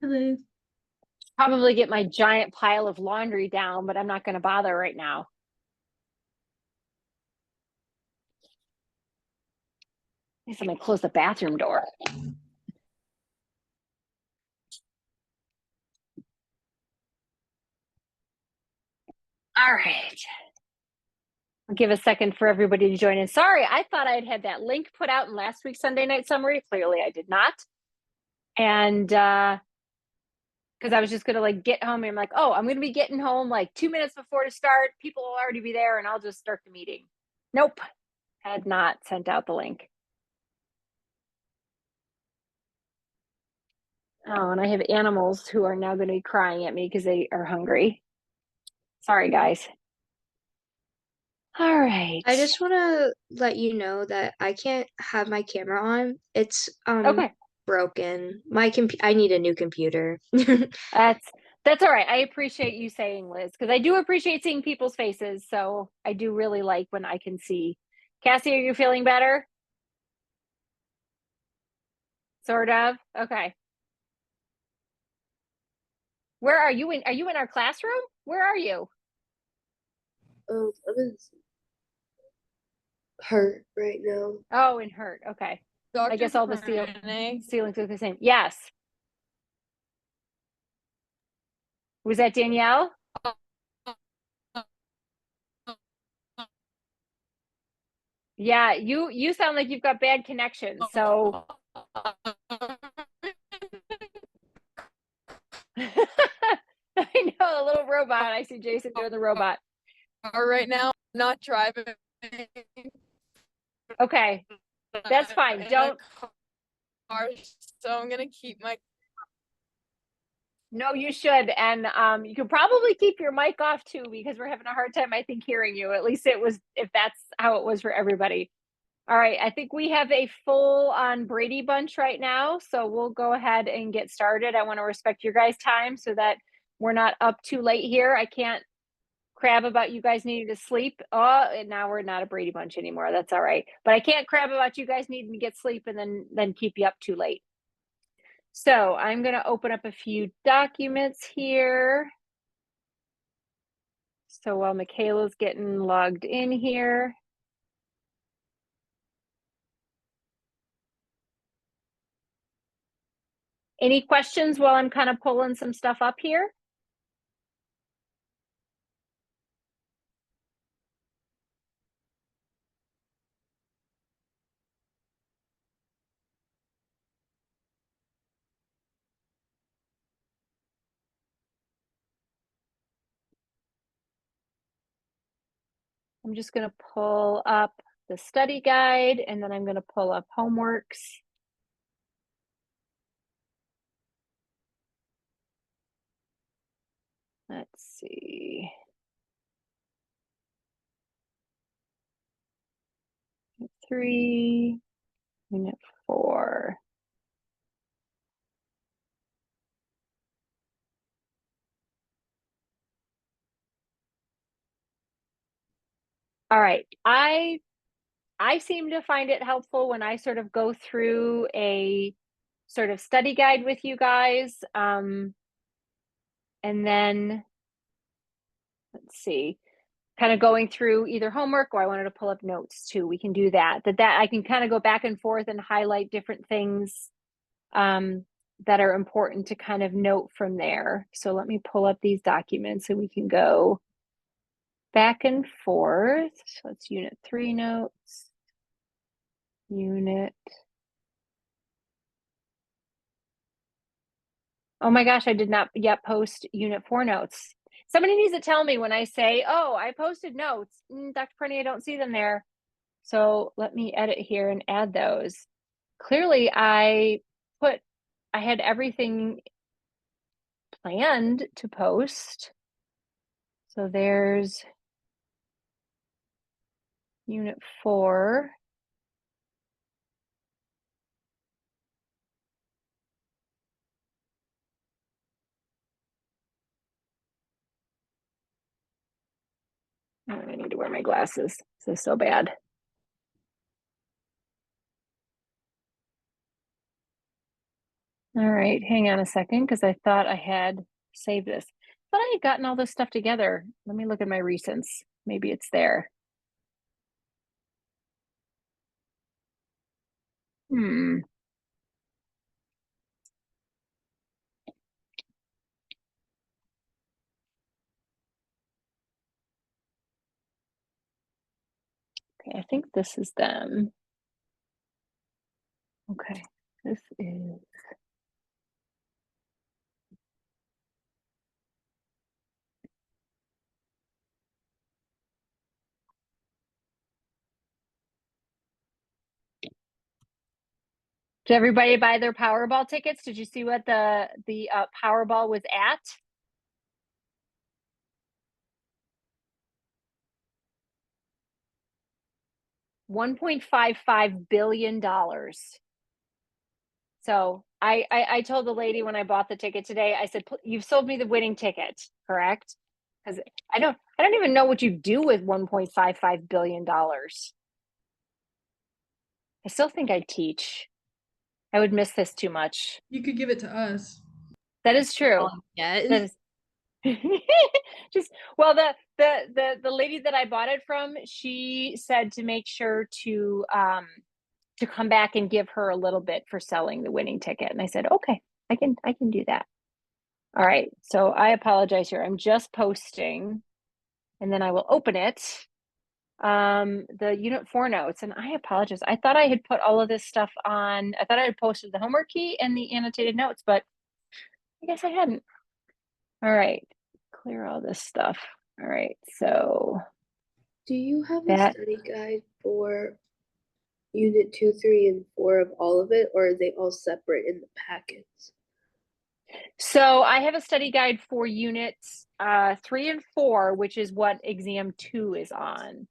Hello. Probably get my giant pile of laundry down, but I'm not going to bother right now. I guess I'm going to close the bathroom door. All right. I'll give a second for everybody to join in. Sorry, I thought I'd had that link put out in last week's Sunday night summary. Clearly I did not. And because I was just gonna like get home and I'm like, oh, I'm gonna be getting home like 2 minutes before to start. People will already be there and I'll just start the meeting. Nope, had not sent out the link. Oh, and I have animals who are now going to be crying at me because they are hungry. Sorry, guys. All right. I just want to let you know that I can't have my camera on. It's Okay. broken. I need a new computer. That's that's all right. I appreciate you saying, Liz, because I do appreciate seeing people's faces. So I do really like when I can see. Cassie, are you feeling better? Sort of. Okay. Where are you in? Are you in our classroom? Where are you? I was hurt right now. Oh, in Hurt. Okay. I Dr. guess all the ceilings are the same. Yes. Was that Danielle? Yeah, you sound like you've got bad connection. So I know a little robot. I see Jason doing the robot. right now, not driving. Okay, that's fine. Don't. Car, so I'm gonna keep my. No, you should, and you could probably keep your mic off too because we're having a hard time, I think, hearing you. At least it was, if that's how it was for everybody. All right, I think we have a full on Brady Bunch right now, so we'll go ahead and get started. I want to respect your guys' time so that we're not up too late here. I can't crab about you guys needing to sleep. Oh, and now we're not a Brady Bunch anymore. That's all right. But I can't crab about you guys needing to get sleep and then keep you up too late. So I'm going to open up a few documents here. So while Michaela's getting logged in here. Any questions while I'm kind of pulling some stuff up here? I'm just going to pull up the study guide and then I'm going to pull up homeworks. Let's see. Unit 3, Unit 4. All right. I seem to find it helpful when I sort of go through a sort of study guide with you guys. And then let's see, kind of going through either homework or I wanted to pull up notes too. We can do that. That I can kind of go back and forth and highlight different things that are important to kind of note from there. So let me pull up these documents and we can go back and forth. So it's Unit 3 notes. Unit. Oh my gosh, I did not yet post Unit 4 notes. Somebody needs to tell me when I say, oh, I posted notes. Dr. Prenny, I don't see them there. So let me edit here and add those. Clearly, I had everything planned to post. So there's Unit 4. Oh, I need to wear my glasses. This is so bad. All right, hang on a second, because I thought I had saved this. But I had gotten all this stuff together. Let me look at my recents. Maybe it's there. Hmm. Okay, I think this is them. Okay, this is. Did everybody buy their Powerball tickets? Did you see what the Powerball was at? $1.55 billion. So I told the lady when I bought the ticket today, I said, "You've sold me the winning ticket, correct?" Because I don't even know what you do with $1.55 billion. I still think I'd teach. I would miss this too much. You could give it to us. That is true. Yeah. That is just well, the lady that I bought it from, she said to make sure to come back and give her a little bit for selling the winning ticket. And I said, okay, I can do that. All right. So I apologize here. I'm just posting and then I will open it. The unit 4 notes, and I apologize. I thought I had put all of this stuff on. I thought I had posted the homework key and the annotated notes, but I guess I hadn't. All right. Clear all this stuff. All right. So do you have a that study guide for unit 2, 3, and 4 of all of it, or are they all separate in the packets? So I have a study guide for units 3 and 4, which is what exam 2 is on.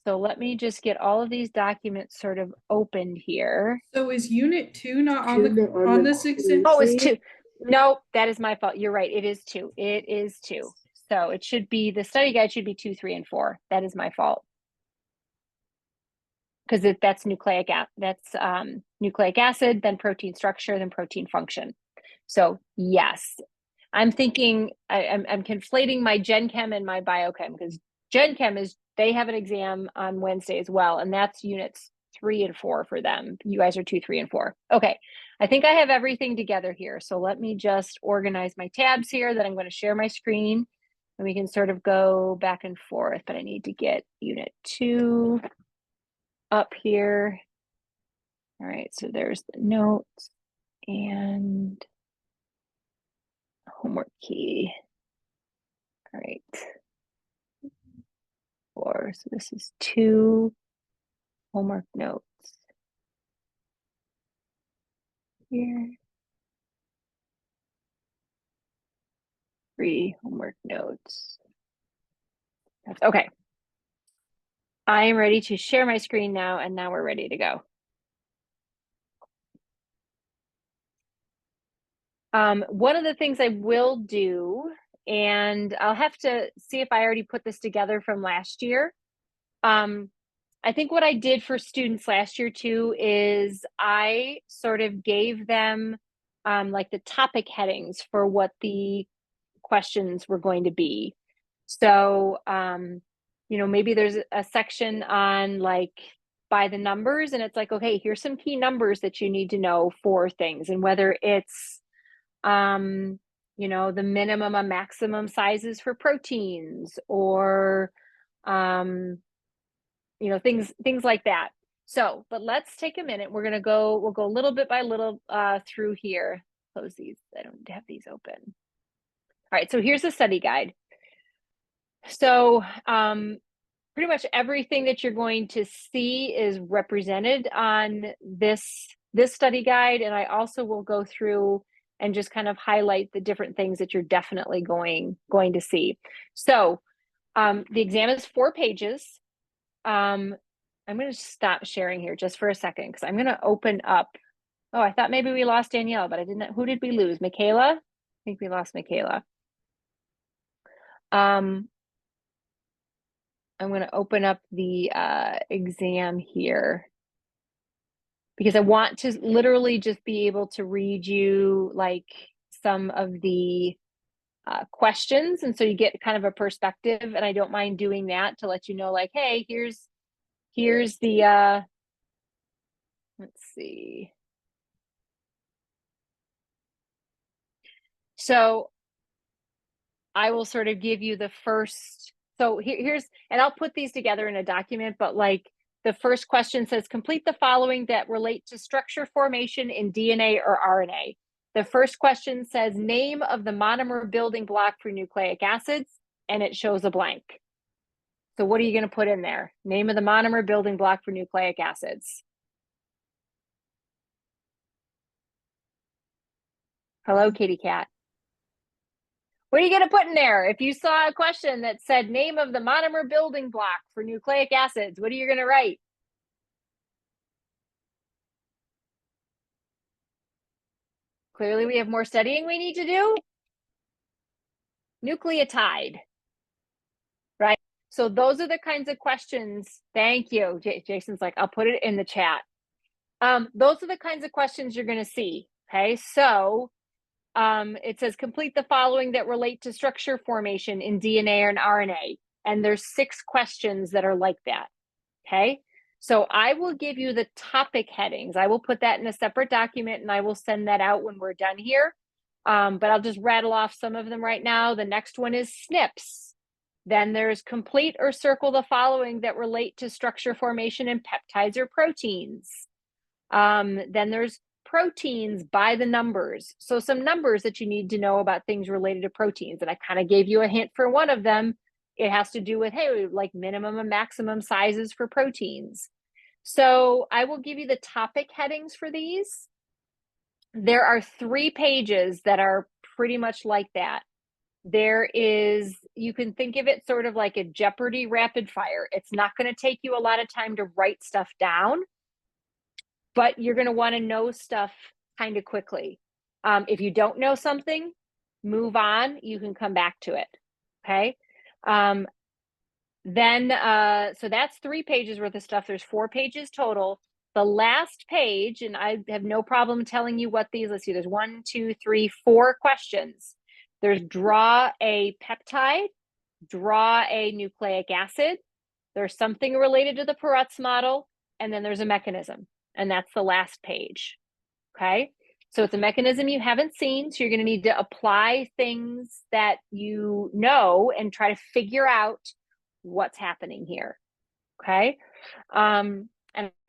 So let me just get all of these documents sort of opened here. So is unit 2 not on Two not on the this exam? Oh, it's 2. No, that is my fault. You're right. It is 2. It is 2. So it should be, the study guide should be 2, 3, and 4. That is my fault. Because that's nucleic acid, then protein structure, then protein function. So yes, I'm thinking I'm conflating my Gen Chem and my Biochem, because Gen Chem they have an exam on Wednesday as well, and that's units 3 and 4 for them. You guys are 2, 3, and 4. Okay, I think I have everything together here. So let me just organize my tabs here. That I'm going to share my screen, and we can sort of go back and forth. But I need to get unit 2 up here. All right, so there's the notes and homework key. All right. 4, so this is 2 homework notes here. 3 homework notes. Okay. I am ready to share my screen now, and now we're ready to go. One of the things I will do, and I'll have to see if I already put this together from last year. I think what I did for students last year too is I sort of gave them like the topic headings for what the questions were going to be. So, maybe there's a section on like by the numbers, and it's like, okay, here's some key numbers that you need to know for things, and whether it's, the minimum and maximum sizes for proteins, or, things like that. So, but let's take a minute. We'll go little bit by little through here. Close these. I don't have these open. All right, so here's the study guide. So pretty much everything that you're going to see is represented on this study guide. And I also will go through and just kind of highlight the different things that you're definitely going to see. So the exam is 4 pages. I'm going to stop sharing here just for a second, because I'm going to open up. Oh, I thought maybe we lost Danielle, but I didn't. Who did we lose? Michaela? I think we lost Michaela. I'm going to open up the exam here. because I want to literally just be able to read you like some of the questions. And so you get kind of a perspective, and I don't mind doing that to let you know like, hey, here's the, let's see. So I will sort of give you the first, so here's, and I'll put these together in a document, but like the first question says, complete the following that relate to structure formation in DNA or RNA. The first question says, name of the monomer building block for nucleic acids, and it shows a blank. So what are you going to put in there? Name of the monomer building block for nucleic acids. Hello, kitty cat. What are you going to put in there? If you saw a question that said name of the monomer building block for nucleic acids, what are you going to write? Clearly, we have more studying we need to do. Nucleotide, right? So those are the kinds of questions. Thank you. Jason's like, I'll put it in the chat. Those are the kinds of questions you're going to see. Okay, so it says complete the following that relate to structure formation in DNA and RNA. And there's 6 questions that are like that. Okay, so I will give you the topic headings. I will put that in a separate document and I will send that out when we're done here. But I'll just rattle off some of them right now. The next one is SNPs. Then there's complete or circle the following that relate to structure formation in peptides or proteins. Then there's proteins by the numbers. So some numbers that you need to know about things related to proteins. And I kind of gave you a hint for one of them. It has to do with, hey, like minimum and maximum sizes for proteins. So I will give you the topic headings for these. There are 3 pages that are pretty much like that. There is, you can think of it sort of like a Jeopardy rapid fire. It's not going to take you a lot of time to write stuff down, but you're going to want to know stuff kind of quickly. If you don't know something, move on. You can come back to it. Okay. So that's 3 pages worth of stuff. There's 4 pages total. The last page, and I have no problem telling you what these, let's see, there's 1, 2, 3, 4 questions. There's draw a peptide, draw a nucleic acid. There's something related to the Perutz model, and then there's a mechanism. And that's the last page. Okay. So it's a mechanism you haven't seen. So you're going to need to apply things that you know and try to figure out what's happening here. Okay. And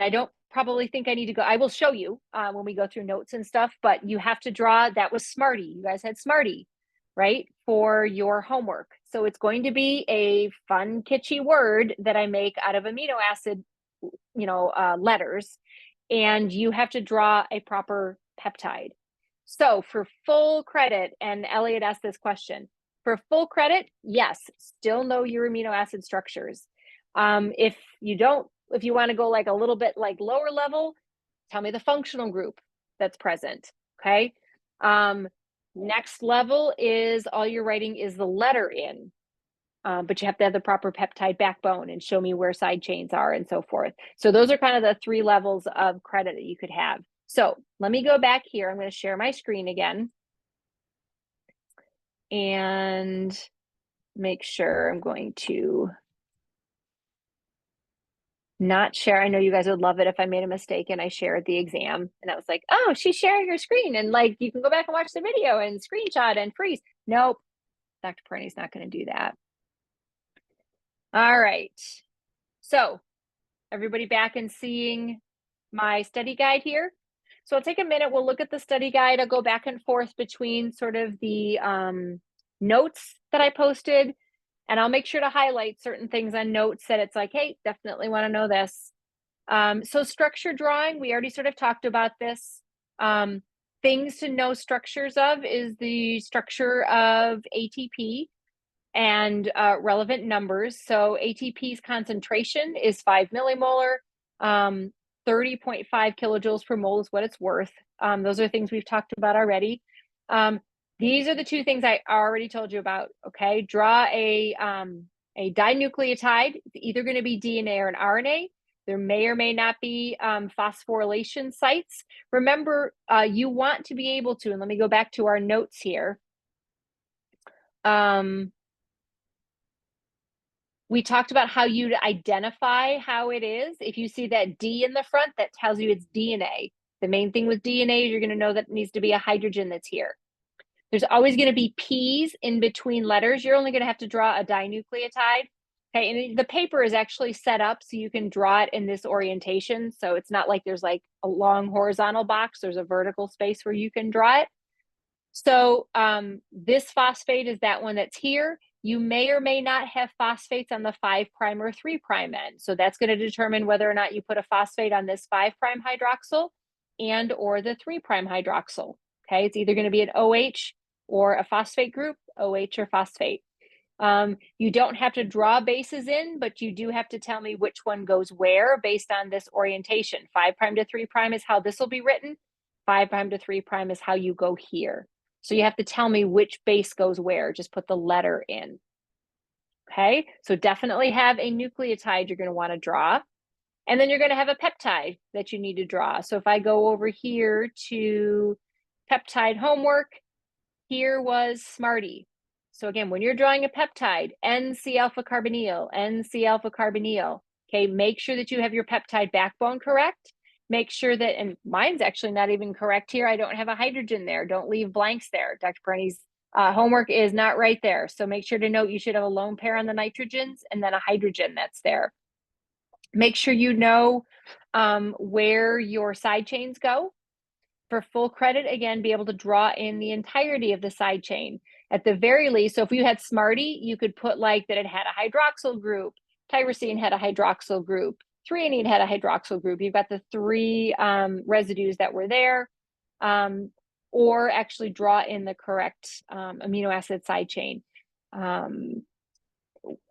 I don't probably think I need to go. I will show you when we go through notes and stuff, but you have to draw. That was Smarty. You guys had Smarty, right? For your homework. So it's going to be a fun, kitschy word that I make out of amino acid, letters. And you have to draw a proper peptide. So for full credit, and Elliot asked this question, for full credit, yes, still know your amino acid structures. If you want to go like a little bit like lower level, tell me the functional group that's present, okay? Next level is all you're writing is the letter in. But you have to have the proper peptide backbone and show me where side chains are and so forth. So those are kind of the 3 levels of credit that you could have. So let me go back here. I'm going to share my screen again and make sure I'm going to not share. I know you guys would love it if I made a mistake and I shared the exam and I was like, oh, she's sharing her screen and like you can go back and watch the video and screenshot and freeze. Nope, Dr. Perny's not going to do that. All right. So everybody back and seeing my study guide here. So I'll take a minute. We'll look at the study guide. I'll go back and forth between sort of the notes that I posted, and I'll make sure to highlight certain things on notes that it's like, hey, definitely want to know this. So structure drawing, we already sort of talked about this. Things to know structures of is the structure of ATP and relevant numbers. So ATP's concentration is 5 millimolar, 30.5 kilojoules per mole is what it's worth. Those are things we've talked about already. These are the 2 things I already told you about, okay? Draw a dinucleotide. It's either going to be DNA or an RNA. There may or may not be phosphorylation sites. Remember, you want to be able to, and let me go back to our notes here. We talked about how you'd identify how it is. If you see that D in the front, that tells you it's DNA. The main thing with DNA is you're going to know that it needs to be a hydrogen that's here. There's always going to be P's in between letters. You're only going to have to draw a dinucleotide. Okay, and the paper is actually set up so you can draw it in this orientation. So it's not like there's like a long horizontal box. There's a vertical space where you can draw it. So this phosphate is that one that's here. You may or may not have phosphates on the 5' or 3' end. So that's going to determine whether or not you put a phosphate on this 5' hydroxyl and or the 3' hydroxyl. Okay, it's either going to be an OH or a phosphate group, OH or phosphate. You don't have to draw bases in, but you do have to tell me which one goes where based on this orientation. 5' to 3' is how this will be written. 5' to 3' is how you go here. So you have to tell me which base goes where. Just put the letter in. Okay, so definitely have a nucleotide you're going to want to draw. And then you're going to have a peptide that you need to draw. So if I go over here to peptide homework, here was Smarty. So again, when you're drawing a peptide, NC-alpha carbonyl, NC-alpha carbonyl, okay, make sure that you have your peptide backbone correct. Make sure that, and mine's actually not even correct here. I don't have a hydrogen there. Don't leave blanks there. Dr. Perny's homework is not right there. So make sure to note you should have a lone pair on the nitrogens and then a hydrogen that's there. Make sure you know where your side chains go. For full credit, again, be able to draw in the entirety of the side chain. At the very least, so if you had Smarty, you could put like that it had a hydroxyl group, tyrosine had a hydroxyl group, threonine had a hydroxyl group. You've got the 3 residues that were there, or actually draw in the correct amino acid side chain. And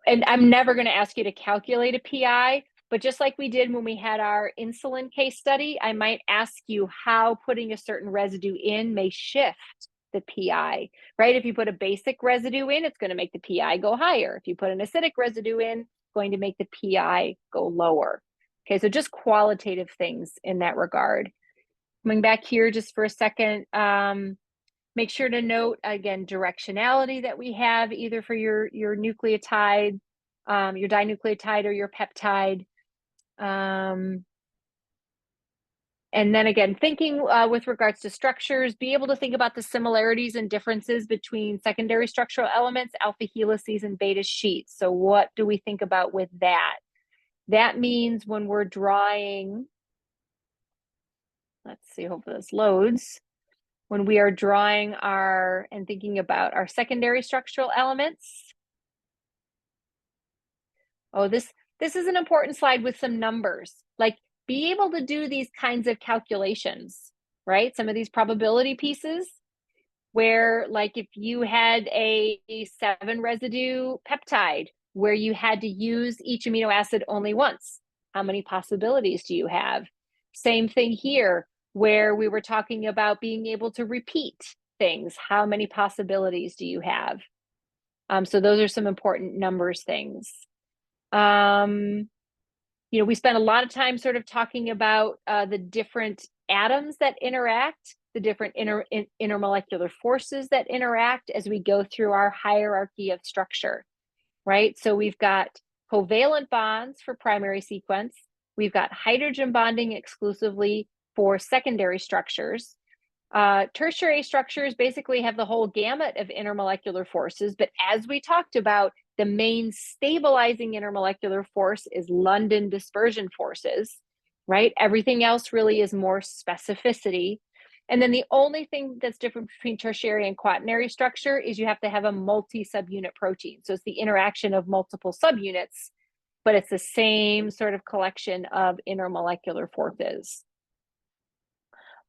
I'm never going to ask you to calculate a PI, but just like we did when we had our insulin case study, I might ask you how putting a certain residue in may shift the PI, right? If you put a basic residue in, it's going to make the PI go higher. If you put an acidic residue in, it's going to make the PI go lower. Okay, so just qualitative things in that regard. Coming back here just for a second, make sure to note, again, directionality that we have either for your nucleotide, your dinucleotide or your peptide. And then again, thinking with regards to structures, be able to think about the similarities and differences between secondary structural elements, alpha helices and beta sheets. So what do we think about with that? That means when we're drawing, let's see, hopefully this loads. When we are drawing our and thinking about our secondary structural elements. Oh, this is an important slide with some numbers. Like, be able to do these kinds of calculations, right? Some of these probability pieces where, like, if you had a 7 residue peptide where you had to use each amino acid only once, how many possibilities do you have? Same thing here, where we were talking about being able to repeat things. How many possibilities do you have? So those are some important numbers things. You know, we spent a lot of time sort of talking about the different atoms that interact, the different intermolecular forces that interact as we go through our hierarchy of structure, right? So we've got covalent bonds for primary sequence. We've got hydrogen bonding exclusively for secondary structures. Tertiary structures basically have the whole gamut of intermolecular forces, but as we talked about, the main stabilizing intermolecular force is London dispersion forces, right? Everything else really is more specificity. And then the only thing that's different between tertiary and quaternary structure is you have to have a multi-subunit protein. So it's the interaction of multiple subunits, but it's the same sort of collection of intermolecular forces.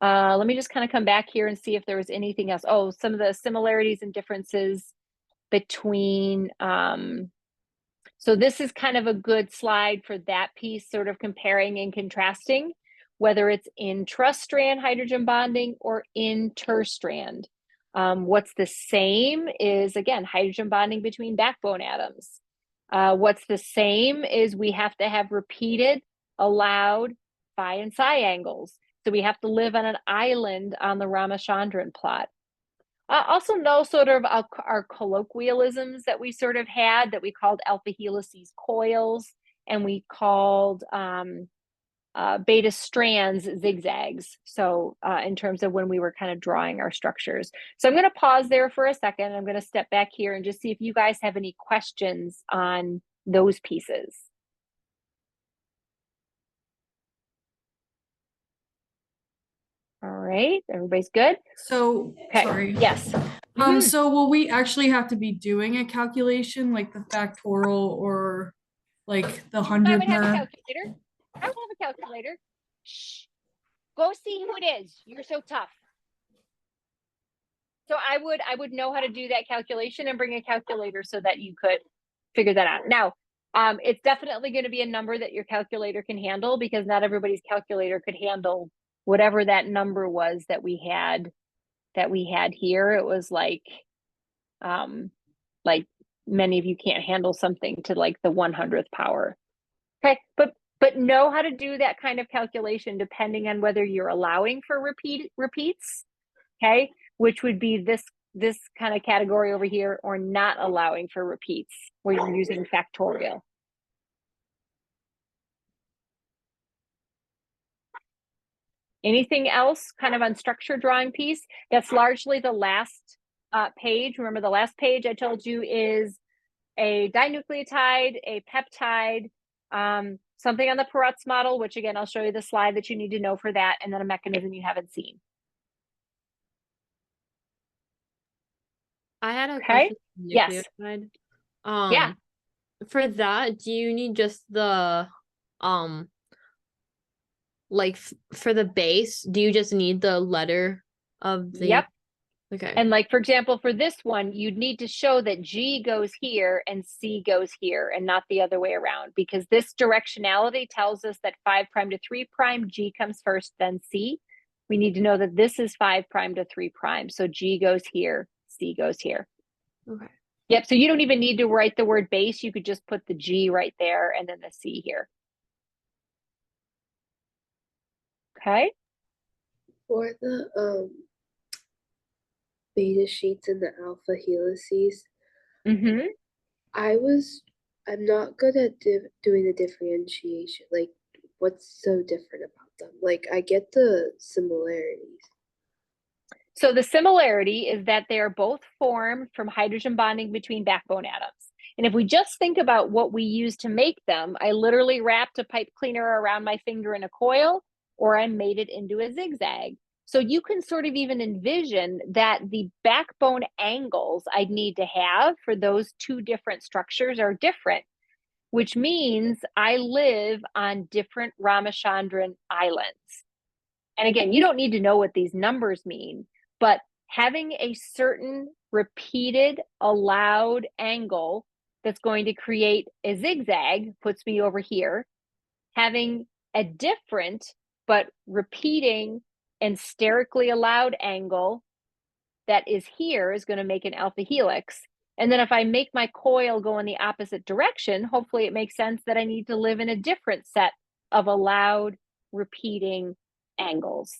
Let me just kind of come back here and see if there was anything else. Oh, some of the similarities and differences between, so this is kind of a good slide for that piece, sort of comparing and contrasting, whether it's intrastrand hydrogen bonding or interstrand. What's the same is, again, hydrogen bonding between backbone atoms. What's the same is we have to have repeated allowed, phi and psi angles. So we have to live on an island on the Ramachandran plot. Also know sort of our colloquialisms that we sort of had that we called alpha helices coils, and we called beta strands zigzags. So in terms of when we were kind of drawing our structures. So I'm going to pause there for a second. I'm going to step back here and just see if you guys have any questions on those pieces. All right, everybody's good? So, Okay. sorry. Yes. So will we actually have to be doing a calculation like the factorial or like the I would have a 100th? calculator. I would have a calculator. Shh. Go see who it is. You're so tough. So I would know how to do that calculation and bring a calculator so that you could figure that out. Now, it's definitely going to be a number that your calculator can handle, because not everybody's calculator could handle whatever that number was that we had here. It was like many of you can't handle something to like the 100th power. Okay, but know how to do that kind of calculation depending on whether you're allowing for repeats, okay, which would be this kind of category over here, or not allowing for repeats where you're using factorial. Anything else kind of on structure drawing piece? That's largely the last page. Remember, the last page I told you is a dinucleotide, a peptide, something on the Perutz model, which again, I'll show you the slide that you need to know for that, and then a mechanism you haven't seen. I had a Okay. question on the Yes. nucleotide. Yeah. For that, do you need just the like for the base, do you just need the letter of the Yep. Okay. And like, for example, for this one, you'd need to show that G goes here and C goes here and not the other way around, because this directionality tells us that 5' to 3', G comes first, then C. We need to know that this is 5' to 3'. So G goes here, C goes here. Okay. Yep. So you don't even need to write the word base. You could just put the G right there and then the C here. Okay. For the beta sheets and the alpha helices, Mm-hmm. I'm not good at doing the differentiation. Like, what's so different about them? Like, I get the similarities. So the similarity is that they are both formed from hydrogen bonding between backbone atoms. And if we just think about what we use to make them, I literally wrapped a pipe cleaner around my finger in a coil, or I made it into a zigzag. So you can sort of even envision that the backbone angles I'd need to have for those two different structures are different, which means I live on different Ramachandran islands. And again, you don't need to know what these numbers mean, but having a certain repeated allowed angle that's going to create a zigzag puts me over here. Having a different but repeating and sterically allowed angle that is here is going to make an alpha helix. And then if I make my coil go in the opposite direction, hopefully it makes sense that I need to live in a different set of allowed repeating angles.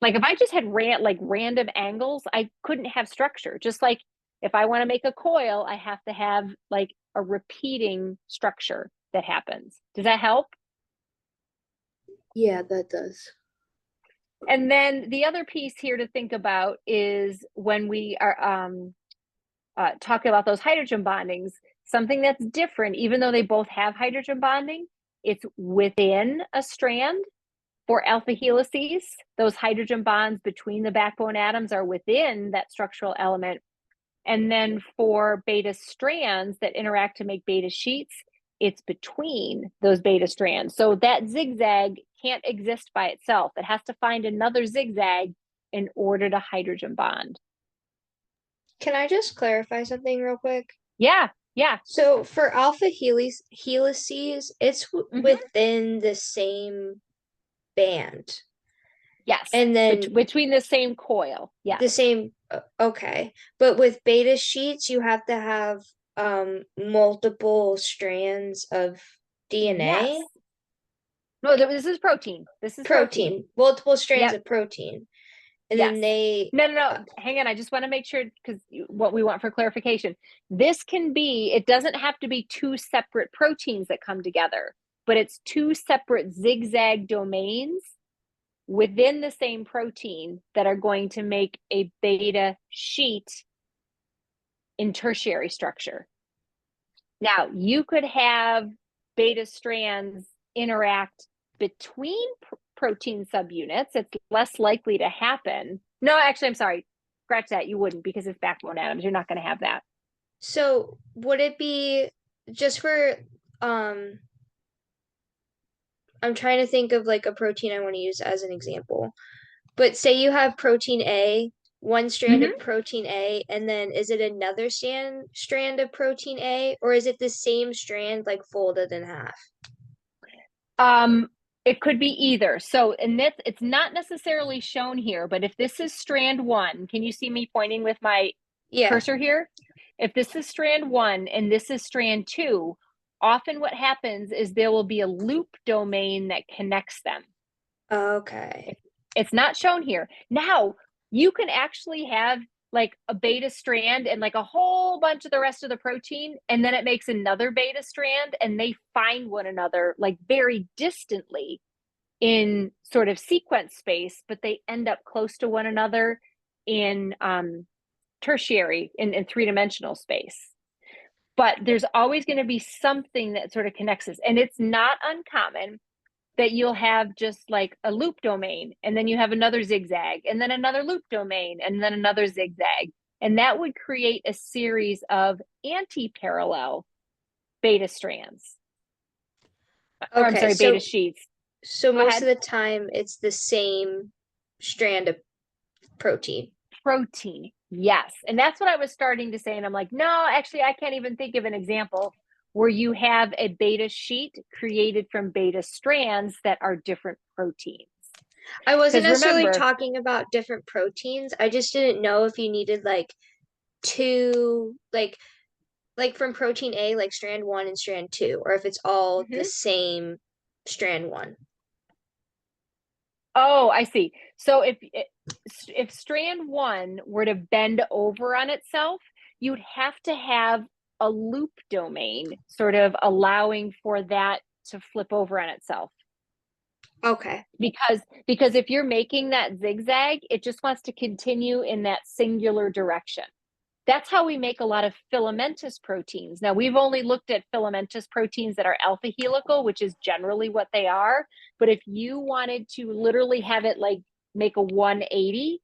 Like if I just had random angles, I couldn't have structure. Just like if I want to make a coil, I have to have like a repeating structure that happens. Does that help? Yeah, that does. And then the other piece here to think about is when we are talking about those hydrogen bondings, something that's different, even though they both have hydrogen bonding, it's within a strand. For alpha helices, those hydrogen bonds between the backbone atoms are within that structural element. And then for beta strands that interact to make beta sheets, it's between those beta strands. So that zigzag can't exist by itself. It has to find another zigzag in order to hydrogen bond. Can I just clarify something real quick? Yeah, yeah. So for alpha helices, it's within the same band. Yes. And then between the same coil. Yes. the same, okay. But with beta sheets, you have to have multiple strands of DNA. Yes. No, this is protein. This is protein. Protein, multiple strands Yep. of protein. And Yes. then they No. Hang on. I just want to make sure because what we want for clarification. This can be, it doesn't have to be two separate proteins that come together, but it's two separate zigzag domains within the same protein that are going to make a beta sheet in tertiary structure. Now, you could have beta strands interact between protein subunits. It's less likely to happen. No, actually, I'm sorry. Scratch that. You wouldn't because it's backbone atoms. You're not going to have that. So would it be just for I'm trying to think of like a protein I want to use as an example. But say you have protein A, one strand of protein A, and then is it another strand of protein A, or is it the same strand like folded in half? It could be either. So, and this, it's not necessarily shown here, but if this is strand 1, can you see me pointing with my cursor here? If this is strand 1 and this is strand 2, often what happens is there will be a loop domain that connects them. Okay. It's not shown here. Now, you can actually have like a beta strand and like a whole bunch of the rest of the protein, and then it makes another beta strand and they find one another like very distantly in sort of sequence space, but they end up close to one another in tertiary, in three-dimensional space. But there's always going to be something that sort of connects us. And it's not uncommon that you'll have just like a loop domain, and then you have another zigzag, and then another loop domain, and then another zigzag. And that would create a series of anti-parallel beta strands. Or I'm sorry, beta sheets. So most of the time it's the same strand of protein. Protein, yes. And that's what I was starting to say. And I'm like, no, actually, I can't even think of an example where you have a beta sheet created from beta strands that are different proteins. I wasn't 'Cause necessarily remember- talking about different proteins. I just didn't know if you needed like two, like from protein A, like strand 1 and strand 2, or if it's all the same strand 1. Oh, I see. So if strand 1 were to bend over on itself, you'd have to have a loop domain sort of allowing for that to flip over on itself. Okay. Because if you're making that zigzag, it just wants to continue in that singular direction. That's how we make a lot of filamentous proteins. Now, we've only looked at filamentous proteins that are alpha helical, which is generally what they are. But if you wanted to literally have it like make a 180,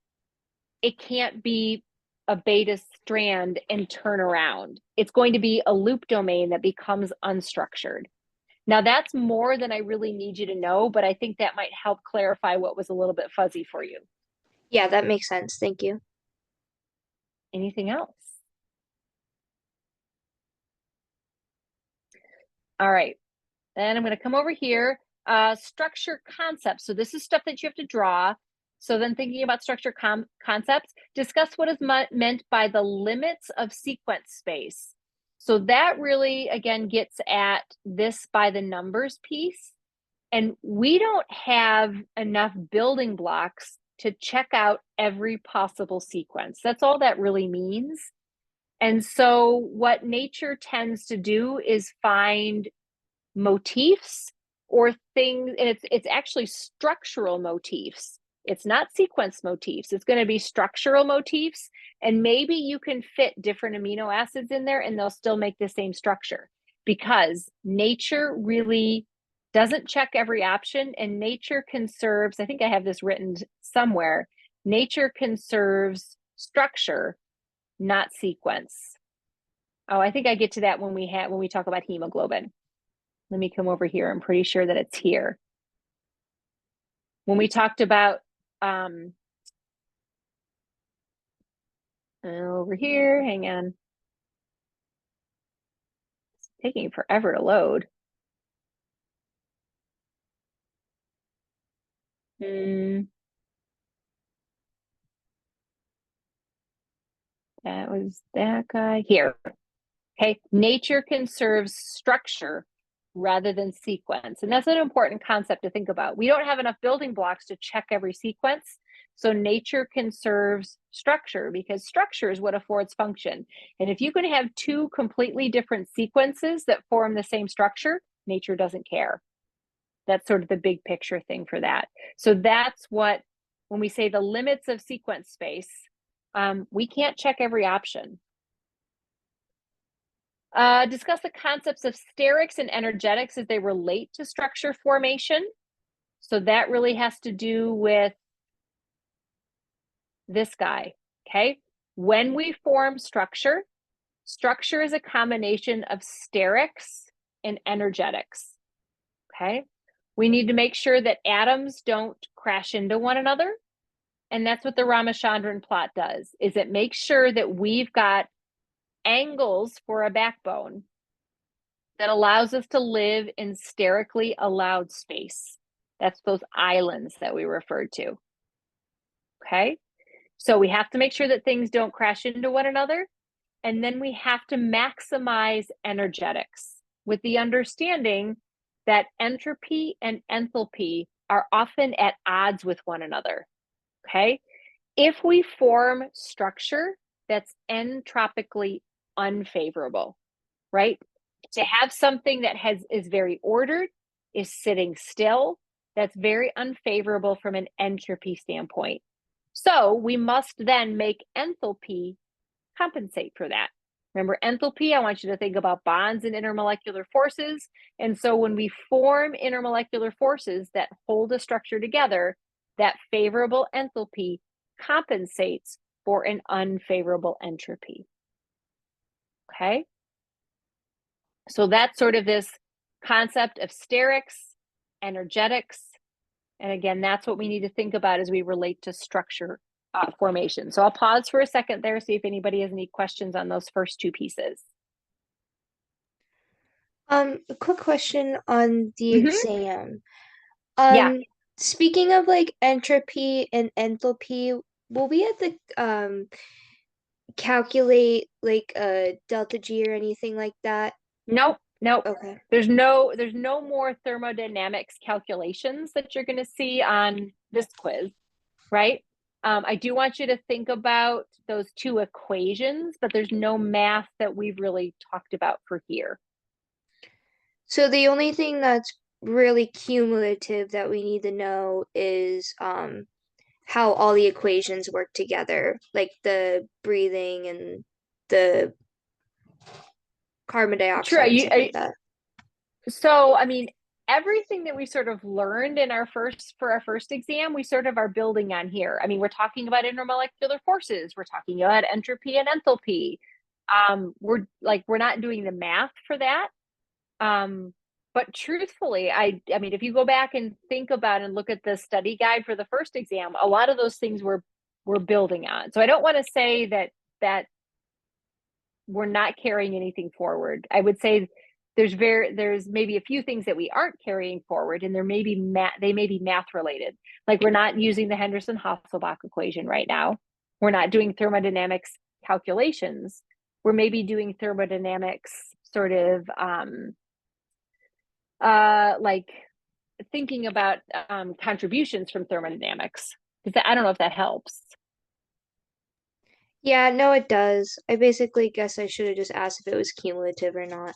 it can't be a beta strand and turn around. It's going to be a loop domain that becomes unstructured. Now, that's more than I really need you to know, but I think that might help clarify what was a little bit fuzzy for you. Yeah, that makes sense. Thank you. Anything else? All right. Then I'm going to come over here. Structure concepts. So this is stuff that you have to draw. So then thinking about structure concepts, discuss what is meant by the limits of sequence space. So that really, again, gets at this by the numbers piece. And we don't have enough building blocks to check out every possible sequence. That's all that really means. And so what nature tends to do is find motifs or things, and it's actually structural motifs. It's not sequence motifs. It's going to be structural motifs, and maybe you can fit different amino acids in there and they'll still make the same structure, because nature really doesn't check every option, and nature conserves, I think I have this written somewhere, nature conserves structure, not sequence. Oh, I think I get to that when we talk about hemoglobin. Let me come over here. I'm pretty sure that it's here. When we talked about over here, hang on. It's taking forever to load. That was that guy here. Okay, nature conserves structure, rather than sequence. And that's an important concept to think about. We don't have enough building blocks to check every sequence. So nature conserves structure because structure is what affords function. And if you can have two completely different sequences that form the same structure, nature doesn't care. That's sort of the big picture thing for that. So that's what, when we say the limits of sequence space, we can't check every option. Discuss the concepts of sterics and energetics as they relate to structure formation. So that really has to do with this guy, okay? When we form structure, structure is a combination of sterics and energetics, okay? We need to make sure that atoms don't crash into one another. And that's what the Ramachandran plot does, is it makes sure that we've got angles for a backbone that allows us to live in sterically allowed space. That's those islands that we referred to, okay? So we have to make sure that things don't crash into one another. And then we have to maximize energetics with the understanding that entropy and enthalpy are often at odds with one another, okay? If we form structure that's entropically unfavorable, right? To have something that is very ordered, is sitting still, that's very unfavorable from an entropy standpoint. So we must then make enthalpy compensate for that. Remember enthalpy, I want you to think about bonds and intermolecular forces. And so when we form intermolecular forces that hold a structure together, that favorable enthalpy compensates for an unfavorable entropy. Okay? So that's sort of this concept of sterics, energetics. And again, that's what we need to think about as we relate to structure formation. So I'll pause for a second there, see if anybody has any questions on those first two pieces. A quick question on the exam. Yeah. Speaking of like entropy and enthalpy, will we have to calculate like a delta G or anything like that? Nope. Okay. There's no more thermodynamics calculations that you're going to see on this quiz, right? I do want you to think about those two equations, but there's no math that we've really talked about for here. So the only thing that's really cumulative that we need to know is how all the equations work together, like the breathing and the carbon dioxide and stuff like that. So, I mean, everything that we sort of learned in our first exam, we sort of are building on here. I mean, we're talking about intermolecular forces, we're talking about entropy and enthalpy. We're not doing the math for that. But truthfully, I mean, if you go back and think about and look at the study guide for the first exam, a lot of those things we're building on. So I don't want to say that we're not carrying anything forward. I would say there's maybe a few things that we aren't carrying forward, and they may be math related. Like we're not using the Henderson-Hasselbalch equation right now. We're not doing thermodynamics calculations. We're maybe doing thermodynamics sort of like thinking about contributions from thermodynamics. I don't know if that helps. Yeah, no, it does. I basically guess I should have just asked if it was cumulative or not.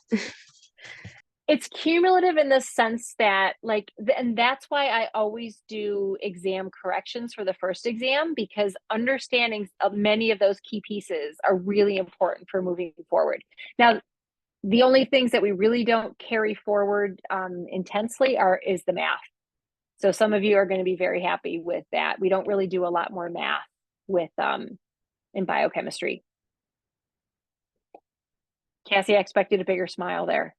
It's cumulative in the sense that and that's why I always do exam corrections for the first exam, because understanding of many of those key pieces are really important for moving forward. Now, the only things that we really don't carry forward intensely is the math. So some of you are going to be very happy with that. We don't really do a lot more math with in biochemistry. Cassie, I expected a bigger smile there.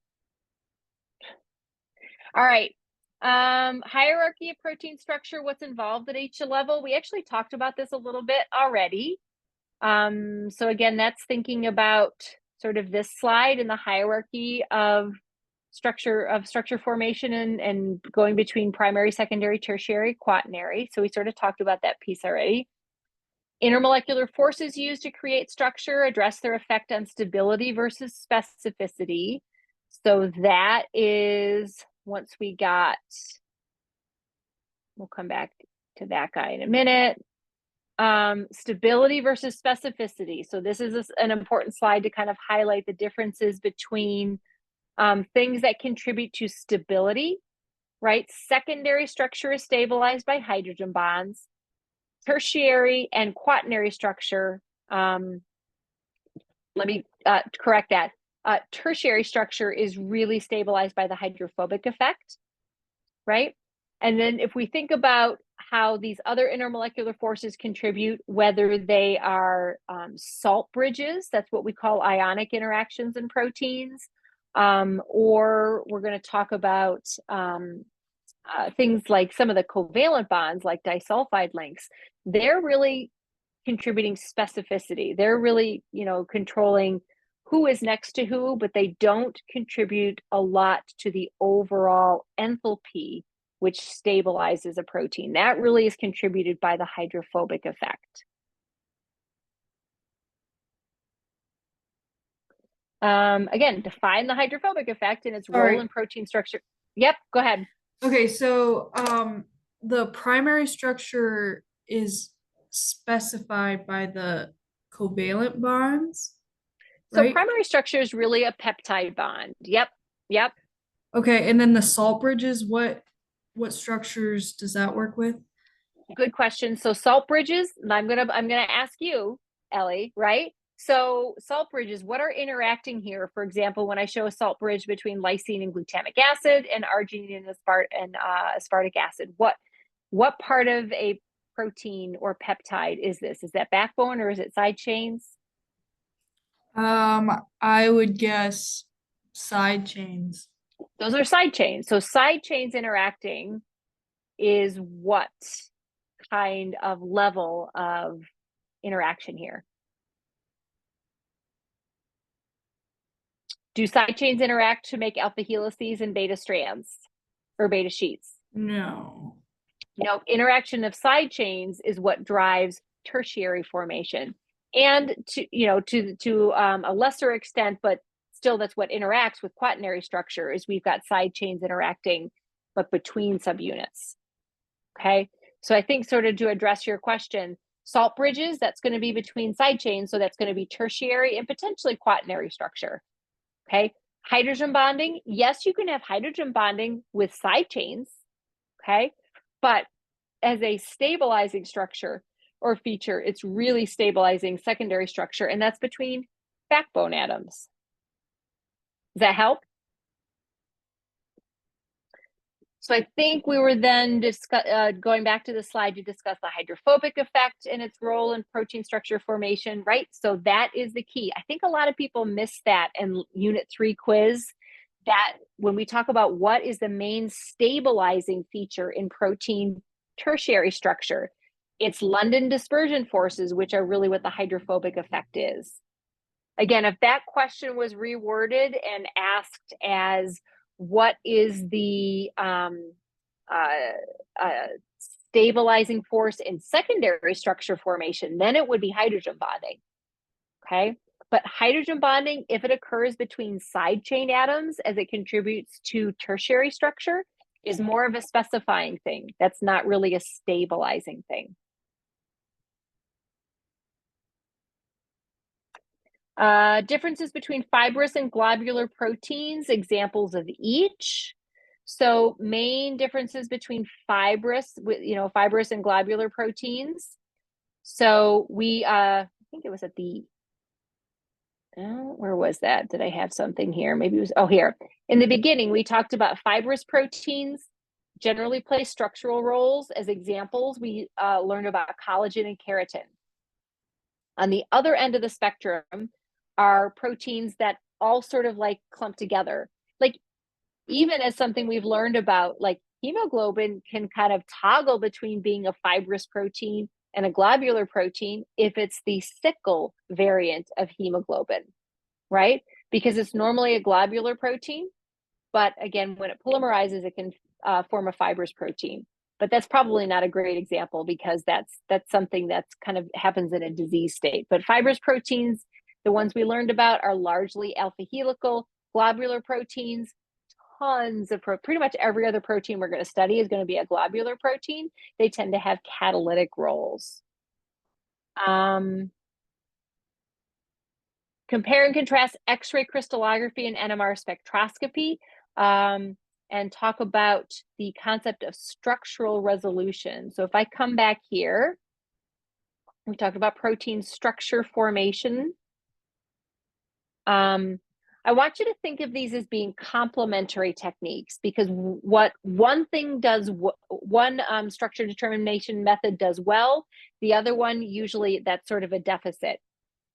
All right. Hierarchy of protein structure, what's involved at each level? We actually talked about this a little bit already. So again, that's thinking about sort of this slide in the hierarchy of structure formation and going between primary, secondary, tertiary, quaternary. So we sort of talked about that piece already. Intermolecular forces used to create structure, address their effect on stability versus specificity. So that is, once we got, we'll come back to that guy in a minute. Stability versus specificity. So this is an important slide to kind of highlight the differences between things that contribute to stability, right? Secondary structure is stabilized by hydrogen bonds. Tertiary and quaternary structure, let me correct that. Tertiary structure is really stabilized by the hydrophobic effect, right? And then if we think about how these other intermolecular forces contribute, whether they are salt bridges, that's what we call ionic interactions in proteins, or we're going to talk about things like some of the covalent bonds, like disulfide links. They're really contributing specificity. They're really, controlling who is next to who, but they don't contribute a lot to the overall enthalpy, which stabilizes a protein. That really is contributed by the hydrophobic effect. Again, define the hydrophobic effect and its role in protein structure. Yep, go ahead. Okay, so the primary structure is specified by the covalent bonds, So right? primary structure is really a peptide bond. Yep. Okay, and then the salt bridges, what structures does that work with? Good question. So salt bridges, and I'm gonna ask you, Ellie, right? So salt bridges, what are interacting here? For example, when I show a salt bridge between lysine and glutamic acid and arginine and aspartic acid, what part of a protein or peptide is this? Is that backbone or is it side chains? I would guess side chains. Those are side chains. So side chains interacting is what kind of level of interaction here? Do side chains interact to make alpha helices and beta strands or beta sheets? No. No, interaction of side chains is what drives tertiary formation. And to a lesser extent, but still that's what interacts with quaternary structure, is we've got side chains interacting, but between subunits. Okay, so I think sort of to address your question, salt bridges, that's going to be between side chains, so that's going to be tertiary and potentially quaternary structure. Okay, hydrogen bonding, yes, you can have hydrogen bonding with side chains, okay, but as a stabilizing structure or feature, it's really stabilizing secondary structure, and that's between backbone atoms. Does that help? So I think we were then going back to the slide to discuss the hydrophobic effect and its role in protein structure formation, right? So that is the key. I think a lot of people miss that in Unit 3 quiz, that when we talk about what is the main stabilizing feature in protein tertiary structure, it's London dispersion forces, which are really what the hydrophobic effect is. Again, if that question was reworded and asked as what is the stabilizing force in secondary structure formation, then it would be hydrogen bonding, okay? But hydrogen bonding, if it occurs between side chain atoms as it contributes to tertiary structure, is more of a specifying thing. That's not really a stabilizing thing. Differences between fibrous and globular proteins, examples of each. So main differences between fibrous and globular proteins. So we, I think it was at the, where was that? Did I have something here? Maybe it was, here. In the beginning, we talked about fibrous proteins generally play structural roles. As examples, we learned about collagen and keratin. On the other end of the spectrum are proteins that all sort of like clump together. Like, even as something we've learned about, like hemoglobin can kind of toggle between being a fibrous protein and a globular protein if it's the sickle variant of hemoglobin, right? Because it's normally a globular protein, but again, when it polymerizes, it can form a fibrous protein. But that's probably not a great example, because that's something that's kind of happens in a disease state. But fibrous proteins, the ones we learned about, are largely alpha helical. Globular proteins, tons of pretty much every other protein we're going to study is going to be a globular protein. They tend to have catalytic roles. Compare and contrast X-ray crystallography and NMR spectroscopy, and talk about the concept of structural resolution. So if I come back here, we talked about protein structure formation. I want you to think of these as being complementary techniques, because what one thing does, one structure determination method does well, the other one usually that's sort of a deficit.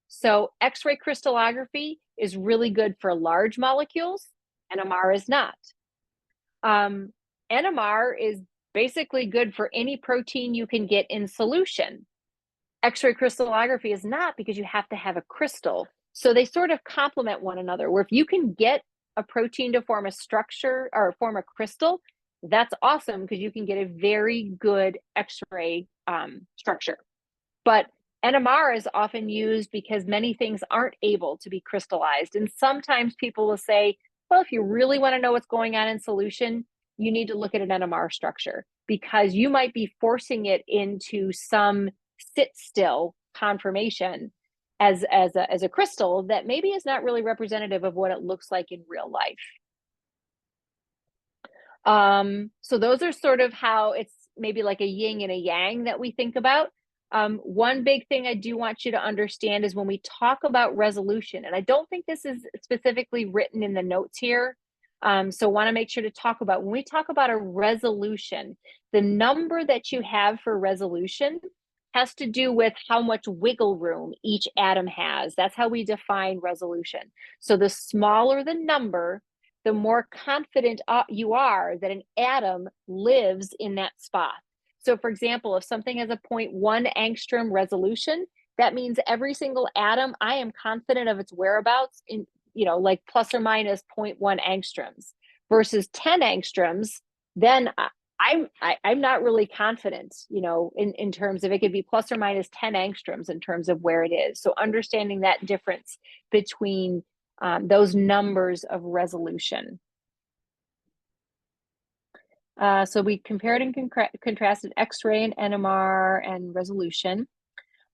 So X-ray crystallography is really good for large molecules. NMR is not. NMR is basically good for any protein you can get in solution. X-ray crystallography is not, because you have to have a crystal. So they sort of complement one another, where if you can get a protein to form a structure or form a crystal, that's awesome, because you can get a very good X-ray structure. But NMR is often used because many things aren't able to be crystallized. And sometimes people will say, well, if you really want to know what's going on in solution, you need to look at an NMR structure, because you might be forcing it into some sit still conformation as a crystal that maybe is not really representative of what it looks like in real life. So those are sort of how it's maybe like a yin and a yang that we think about. One big thing I do want you to understand is when we talk about resolution, and I don't think this is specifically written in the notes here, so want to make sure to talk about, when we talk about a resolution, the number that you have for resolution has to do with how much wiggle room each atom has. That's how we define resolution. So the smaller the number, the more confident you are that an atom lives in that spot. So for example, if something has a 0.1 angstrom resolution, that means every single atom, I am confident of its whereabouts in, like plus or minus 0.1 angstroms, versus 10 angstroms, then I'm not really confident, in terms of, it could be plus or minus 10 angstroms in terms of where it is. So understanding that difference between those numbers of resolution. So we compared and contrasted X-ray and NMR and resolution.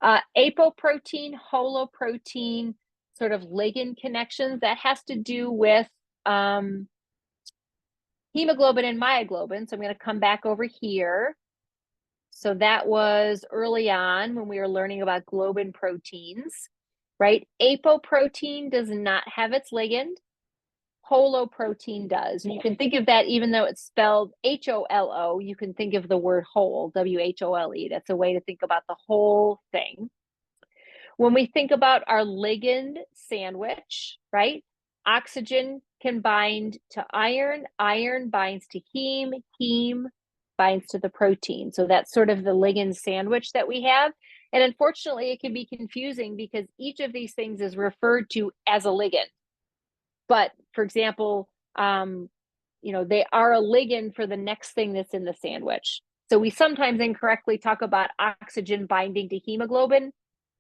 Apoprotein, holoprotein, sort of ligand connections, that has to do with hemoglobin and myoglobin. So I'm going to come back over here. So that was early on when we were learning about globin proteins, right? Apoprotein does not have its ligand. Holoprotein does. And you can think of that, even though it's spelled H-O-L-O, you can think of the word whole, W-H-O-L-E. That's a way to think about the whole thing. When we think about our ligand sandwich, right? Oxygen can bind to iron, iron binds to heme, heme binds to the protein. So that's sort of the ligand sandwich that we have. And unfortunately, it can be confusing because each of these things is referred to as a ligand. But for example, they are a ligand for the next thing that's in the sandwich. So we sometimes incorrectly talk about oxygen binding to hemoglobin.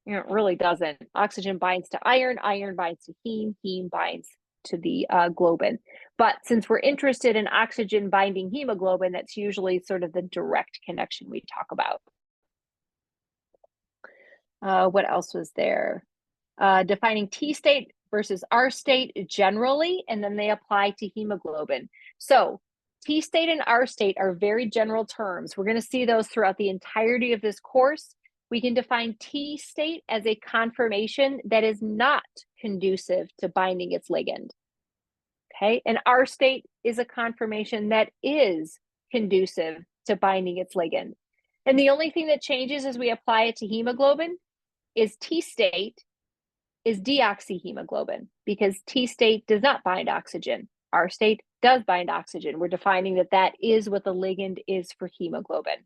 It really doesn't. Oxygen binds to iron, iron binds to heme, heme binds to the globin. But since we're interested in oxygen binding hemoglobin, that's usually sort of the direct connection we talk about. What else was there? Defining T state versus R state generally, and then they apply to hemoglobin. So T state and R state are very general terms. We're going to see those throughout the entirety of this course. We can define T state as a conformation that is not conducive to binding its ligand. Okay, and R state is a conformation that is conducive to binding its ligand. And the only thing that changes as we apply it to hemoglobin is T state is deoxyhemoglobin, because T state does not bind oxygen. R state does bind oxygen. We're defining that that is what the ligand is for hemoglobin.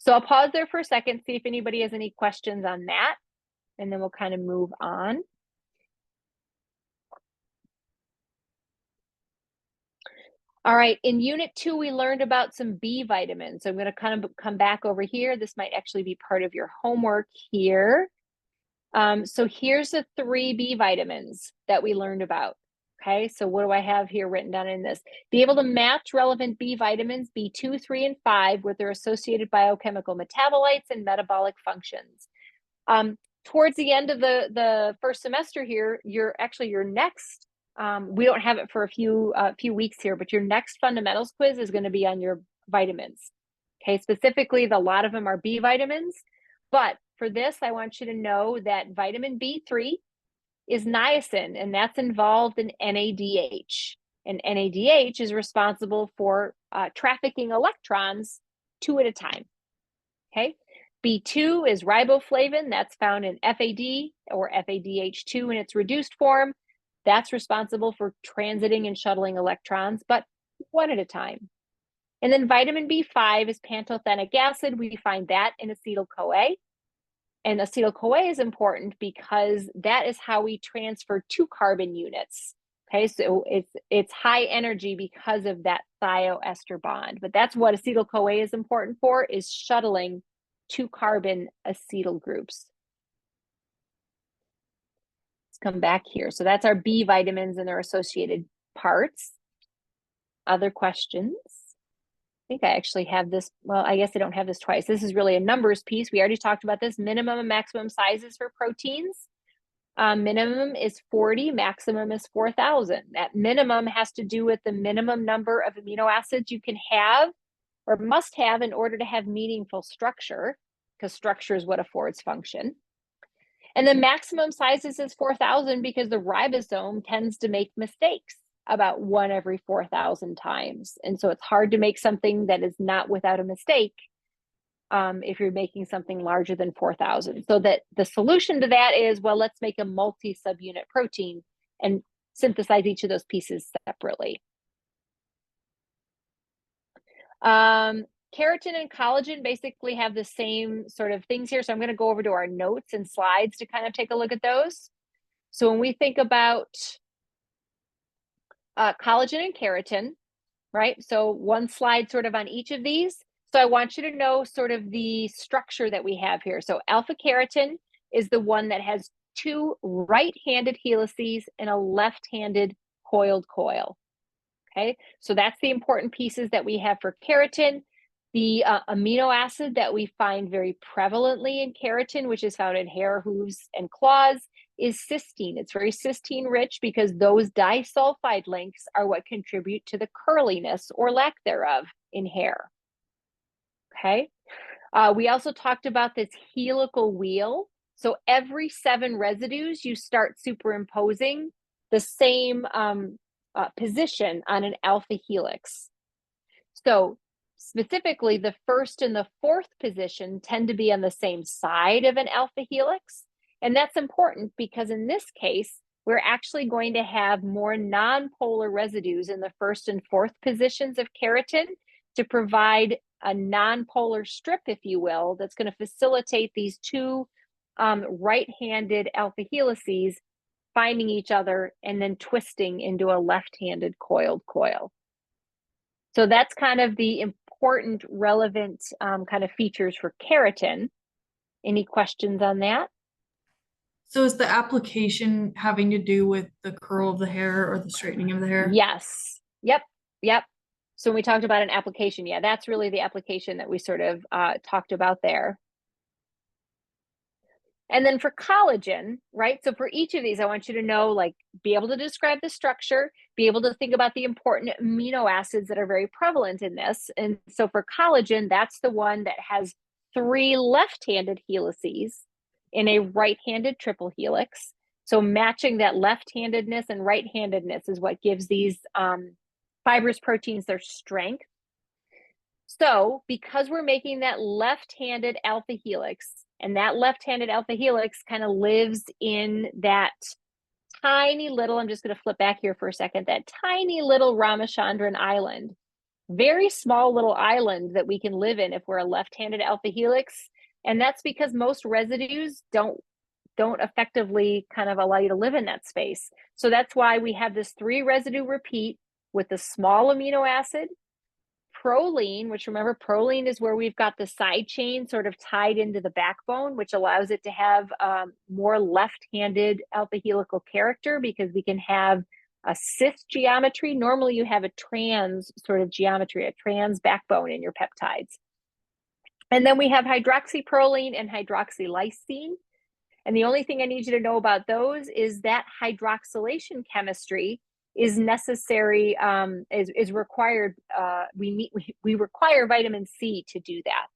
So I'll pause there for a second, see if anybody has any questions on that, and then we'll kind of move on. All right, in Unit 2, we learned about some B vitamins. So I'm going to kind of come back over here. This might actually be part of your homework here. So here's the 3 B vitamins that we learned about. Okay, so what do I have here written down in this? Be able to match relevant B vitamins B2, 3, and 5 with their associated biochemical metabolites and metabolic functions. Towards the end of the first semester here, your next, we don't have it for a few weeks here, but your next fundamentals quiz is going to be on your vitamins. Okay, specifically, a lot of them are B vitamins, but for this, I want you to know that vitamin B3 is niacin, and that's involved in NADH. And NADH is responsible for trafficking electrons 2 at a time. Okay. B2 is riboflavin, that's found in FAD or FADH2 in its reduced form. That's responsible for transiting and shuttling electrons, but 1 at a time. And then vitamin B5 is pantothenic acid. We find that in acetyl-CoA. And acetyl-CoA is important because that is how we transfer 2 carbon units. Okay, so it's high energy because of that thioester bond. But that's what acetyl-CoA is important for, is shuttling 2 carbon acetyl groups. Let's come back here. So that's our B vitamins and their associated parts. Other questions? I think I actually have this. Well, I guess I don't have this twice. This is really a numbers piece. We already talked about this. Minimum and maximum sizes for proteins. Minimum is 40, maximum is 4,000. That minimum has to do with the minimum number of amino acids you can have or must have in order to have meaningful structure, because structure is what affords function. And the maximum sizes is 4,000 because the ribosome tends to make mistakes about 1 every 4,000 times. And so it's hard to make something that is not without a mistake if you're making something larger than 4,000. So that the solution to that is, well, let's make a multi-subunit protein and synthesize each of those pieces separately. Keratin and collagen basically have the same sort of things here. So I'm going to go over to our notes and slides to kind of take a look at those. So when we think about collagen and keratin, right? So one slide sort of on each of these. So I want you to know sort of the structure that we have here. So alpha keratin is the one that has 2 right-handed helices and a left-handed coiled coil. Okay, so that's the important pieces that we have for keratin. The amino acid that we find very prevalently in keratin, which is found in hair, hooves, and claws, is cysteine. It's very cysteine rich because those disulfide links are what contribute to the curliness or lack thereof in hair. Okay, we also talked about this helical wheel. So every 7 residues, you start superimposing the same position on an alpha helix. So specifically, the 1st and the 4th position tend to be on the same side of an alpha helix. And that's important because in this case, we're actually going to have more nonpolar residues in the 1st and 4th positions of keratin to provide a nonpolar strip, if you will, that's going to facilitate these 2 right-handed alpha helices finding each other and then twisting into a left-handed coiled coil. So that's kind of the important, relevant kind of features for keratin. Any questions on that? So is the application having to do with the curl of the hair or the straightening of the hair? Yes. Yep. So when we talked about an application, yeah, that's really the application that we sort of talked about there. And then for collagen, right? So for each of these, I want you to know, like, be able to describe the structure, be able to think about the important amino acids that are very prevalent in this. And so for collagen, that's the one that has 3 left-handed helices in a right-handed triple helix. So matching that left-handedness and right-handedness is what gives these fibrous proteins their strength. So because we're making that left-handed alpha helix, and that left-handed alpha helix kind of lives in that tiny little, I'm just going to flip back here for a second, that tiny little Ramachandran island, very small little island that we can live in if we're a left-handed alpha helix. And that's because most residues don't effectively kind of allow you to live in that space. So that's why we have this 3 residue repeat with the small amino acid, proline, which remember proline is where we've got the side chain sort of tied into the backbone, which allows it to have more left-handed alpha helical character because we can have a cis geometry. Normally you have a trans sort of geometry, a trans backbone in your peptides. And then we have hydroxyproline and hydroxylysine. And the only thing I need you to know about those is that hydroxylation chemistry is necessary, is required. We require vitamin C to do that.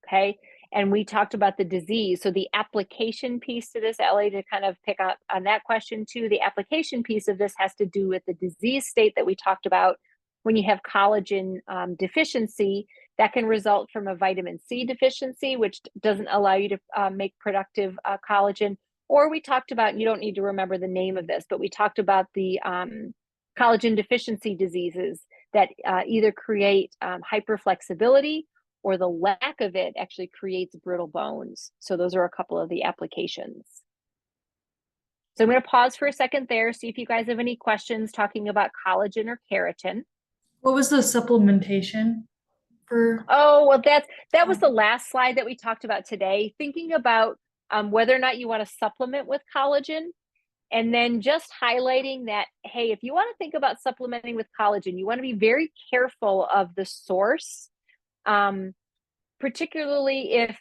Okay. And we talked about the disease. So the application piece to this, Ellie, to kind of pick up on that question too, the application piece of this has to do with the disease state that we talked about. When you have collagen deficiency, that can result from a vitamin C deficiency, which doesn't allow you to make productive collagen. Or we talked about, you don't need to remember the name of this, but we talked about the collagen deficiency diseases that either create hyperflexibility or the lack of it actually creates brittle bones. So those are a couple of the applications. So I'm going to pause for a second there, see if you guys have any questions talking about collagen or keratin. What was the supplementation for? Oh, well, that was the last slide that we talked about today, thinking about whether or not you want to supplement with collagen, and then just highlighting that, hey, if you want to think about supplementing with collagen, you want to be very careful of the source, particularly if,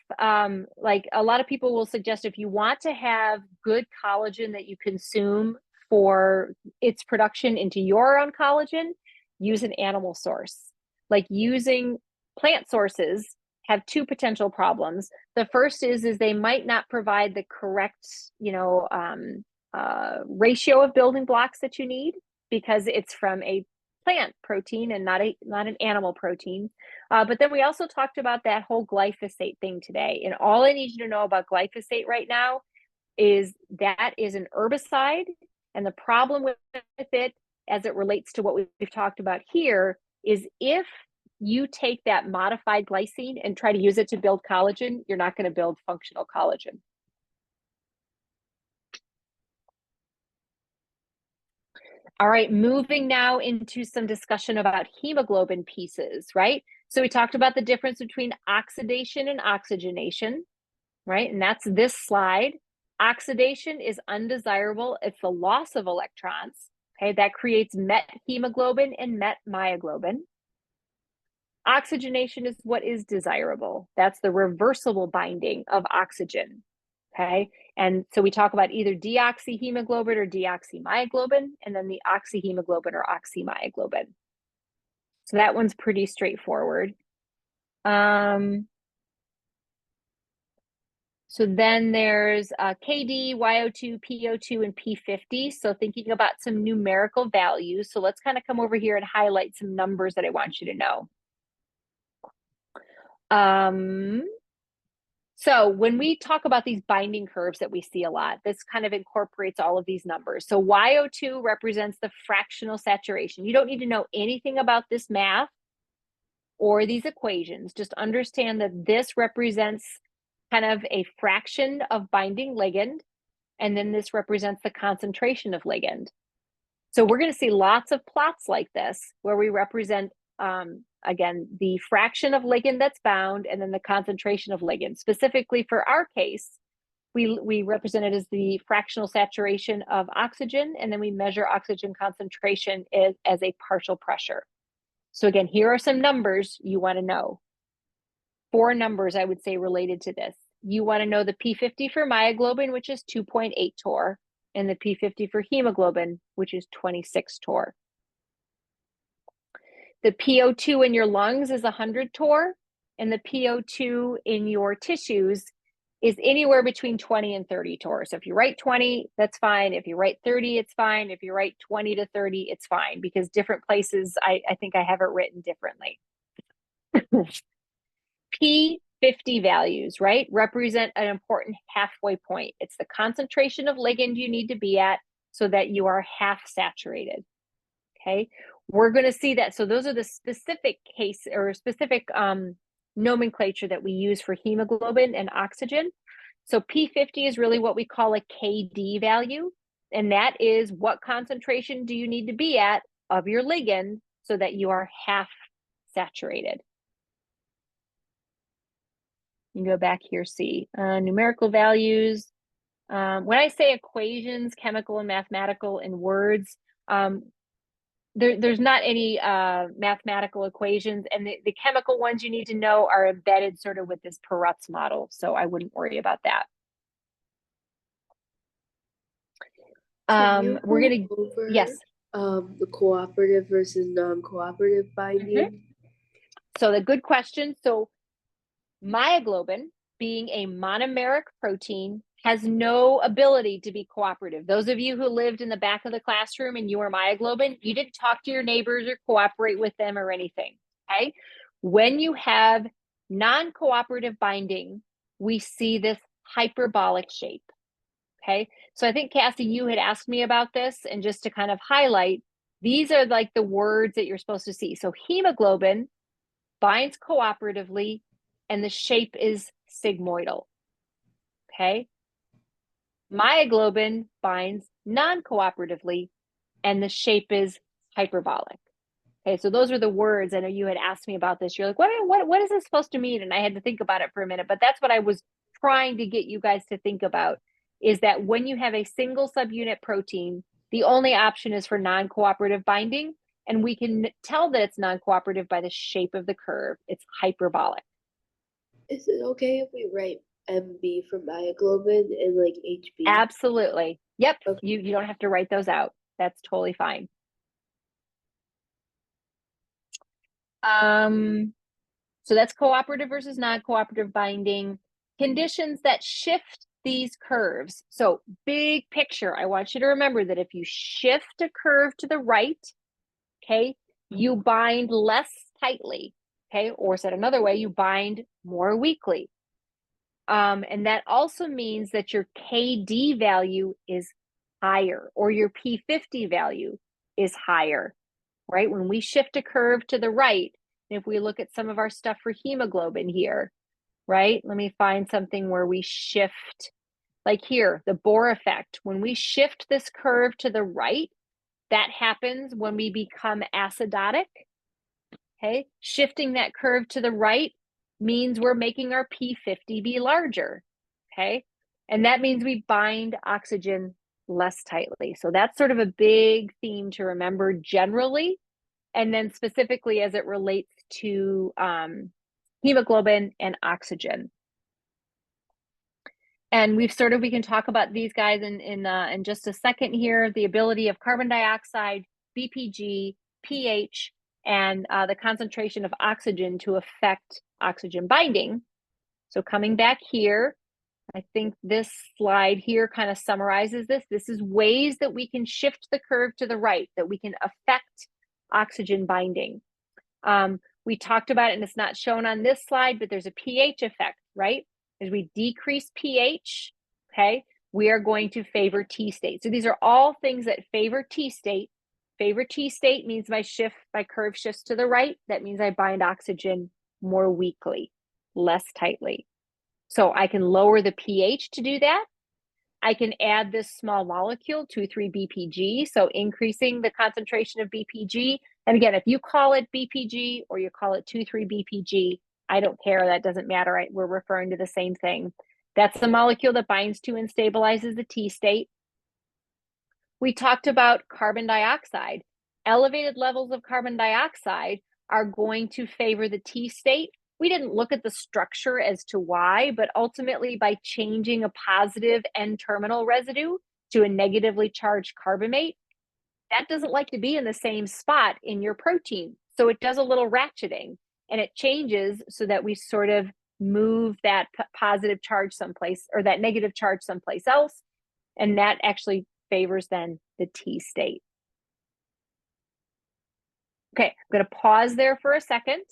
like a lot of people will suggest, if you want to have good collagen that you consume for its production into your own collagen, use an animal source. Like using plant sources have two potential problems. The first is they might not provide the correct, ratio of building blocks that you need because it's from a plant protein and not an animal protein. But then we also talked about that whole glyphosate thing today. And all I need you to know about glyphosate right now is that is an herbicide. And the problem with it, as it relates to what we've talked about here, is if you take that modified glycine and try to use it to build collagen, you're not going to build functional collagen. All right, moving now into some discussion about hemoglobin pieces, right? So we talked about the difference between oxidation and oxygenation, right? And that's this slide. Oxidation is undesirable. It's the loss of electrons, okay? That creates met hemoglobin and met myoglobin. Oxygenation is what is desirable. That's the reversible binding of oxygen, okay? And so we talk about either deoxyhemoglobin or deoxymyoglobin, and then the oxyhemoglobin or oxymyoglobin. So that one's pretty straightforward. So then there's KD, YO2, PO2, and P50. So thinking about some numerical values. So let's kind of come over here and highlight some numbers that I want you to know. So when we talk about these binding curves that we see a lot, this kind of incorporates all of these numbers. So YO2 represents the fractional saturation. You don't need to know anything about this math or these equations. Just understand that this represents kind of a fraction of binding ligand, and then this represents the concentration of ligand. So we're going to see lots of plots like this where we represent again, the fraction of ligand that's bound and then the concentration of ligand. Specifically for our case, we represent it as the fractional saturation of oxygen, and then we measure oxygen concentration as a partial pressure. So again, here are some numbers you want to know. 4 numbers I would say related to this. You want to know the P50 for myoglobin, which is 2.8 torr, and the P50 for hemoglobin, which is 26 torr. The PO2 in your lungs is 100 torr, and the PO2 in your tissues is anywhere between 20 and 30 torr. So if you write 20, that's fine. If you write 30, it's fine. If you write 20 to 30, it's fine, because different places, I think I have it written differently. P50 values, right, represent an important halfway point. It's the concentration of ligand you need to be at so that you are half saturated. Okay, we're going to see that. So those are the specific case or specific nomenclature that we use for hemoglobin and oxygen. So P50 is really what we call a KD value. And that is what concentration do you need to be at of your ligand so that you are half saturated. You can go back here, see numerical values. When I say equations, chemical and mathematical in words, there's not any mathematical equations, and the chemical ones you need to know are embedded sort of with this Perutz model, so I wouldn't worry about that. Can you We're go gonna, over yes. the cooperative versus non-cooperative binding? So the good question. So myoglobin, being a monomeric protein, has no ability to be cooperative. Those of you who lived in the back of the classroom and you were myoglobin, you didn't talk to your neighbors or cooperate with them or anything, okay? When you have non-cooperative binding, we see this hyperbolic shape, okay? So I think, Cassie, you had asked me about this, and just to kind of highlight, these are like the words that you're supposed to see. So hemoglobin binds cooperatively, and the shape is sigmoidal, okay? Myoglobin binds non-cooperatively, and the shape is hyperbolic. Okay, so those are the words. I know you had asked me about this. You're like, what is this supposed to mean? And I had to think about it for a minute, but that's what I was trying to get you guys to think about, is that when you have a single subunit protein, the only option is for non-cooperative binding, and we can tell that it's non-cooperative by the shape of the curve. It's hyperbolic. Is it okay if we write MB for myoglobin and like HB? Absolutely. Yep. Okay. You don't have to write those out. That's totally fine. So that's cooperative versus non-cooperative binding. Conditions that shift these curves. So big picture, I want you to remember that if you shift a curve to the right, okay, you bind less tightly, okay? Or said another way, you bind more weakly. And that also means that your KD value is higher, or your P50 value is higher, right? When we shift a curve to the right, if we look at some of our stuff for hemoglobin here, right? Let me find something where we shift, like here, the Bohr effect. When we shift this curve to the right, that happens when we become acidotic, okay? Shifting that curve to the right means we're making our P50 be larger, okay? And that means we bind oxygen less tightly. So that's sort of a big theme to remember generally, and then specifically as it relates to hemoglobin and oxygen. And we can talk about these guys in just a second here. The ability of carbon dioxide, BPG, pH, and the concentration of oxygen to affect oxygen binding. So coming back here, I think this slide here kind of summarizes this. This is ways that we can shift the curve to the right, that we can affect oxygen binding. We talked about it, and it's not shown on this slide, but there's a pH effect, right? As we decrease pH, okay, we are going to favor T state. So these are all things that favor T state. Favor T state means my curve shifts to the right. That means I bind oxygen more weakly, less tightly. So I can lower the pH to do that. I can add this small molecule, 2,3-BPG, so increasing the concentration of BPG. And again, if you call it BPG or you call it 2,3-BPG, I don't care. That doesn't matter. We're referring to the same thing. That's the molecule that binds to and stabilizes the T state. We talked about carbon dioxide. Elevated levels of carbon dioxide are going to favor the T state. We didn't look at the structure as to why, but ultimately by changing a positive N-terminal residue to a negatively charged carbamate, that doesn't like to be in the same spot in your protein. So it does a little ratcheting, and it changes so that we sort of move that positive charge someplace, or that negative charge someplace else. And that actually favors then the T state. Okay, I'm going to pause there for a second.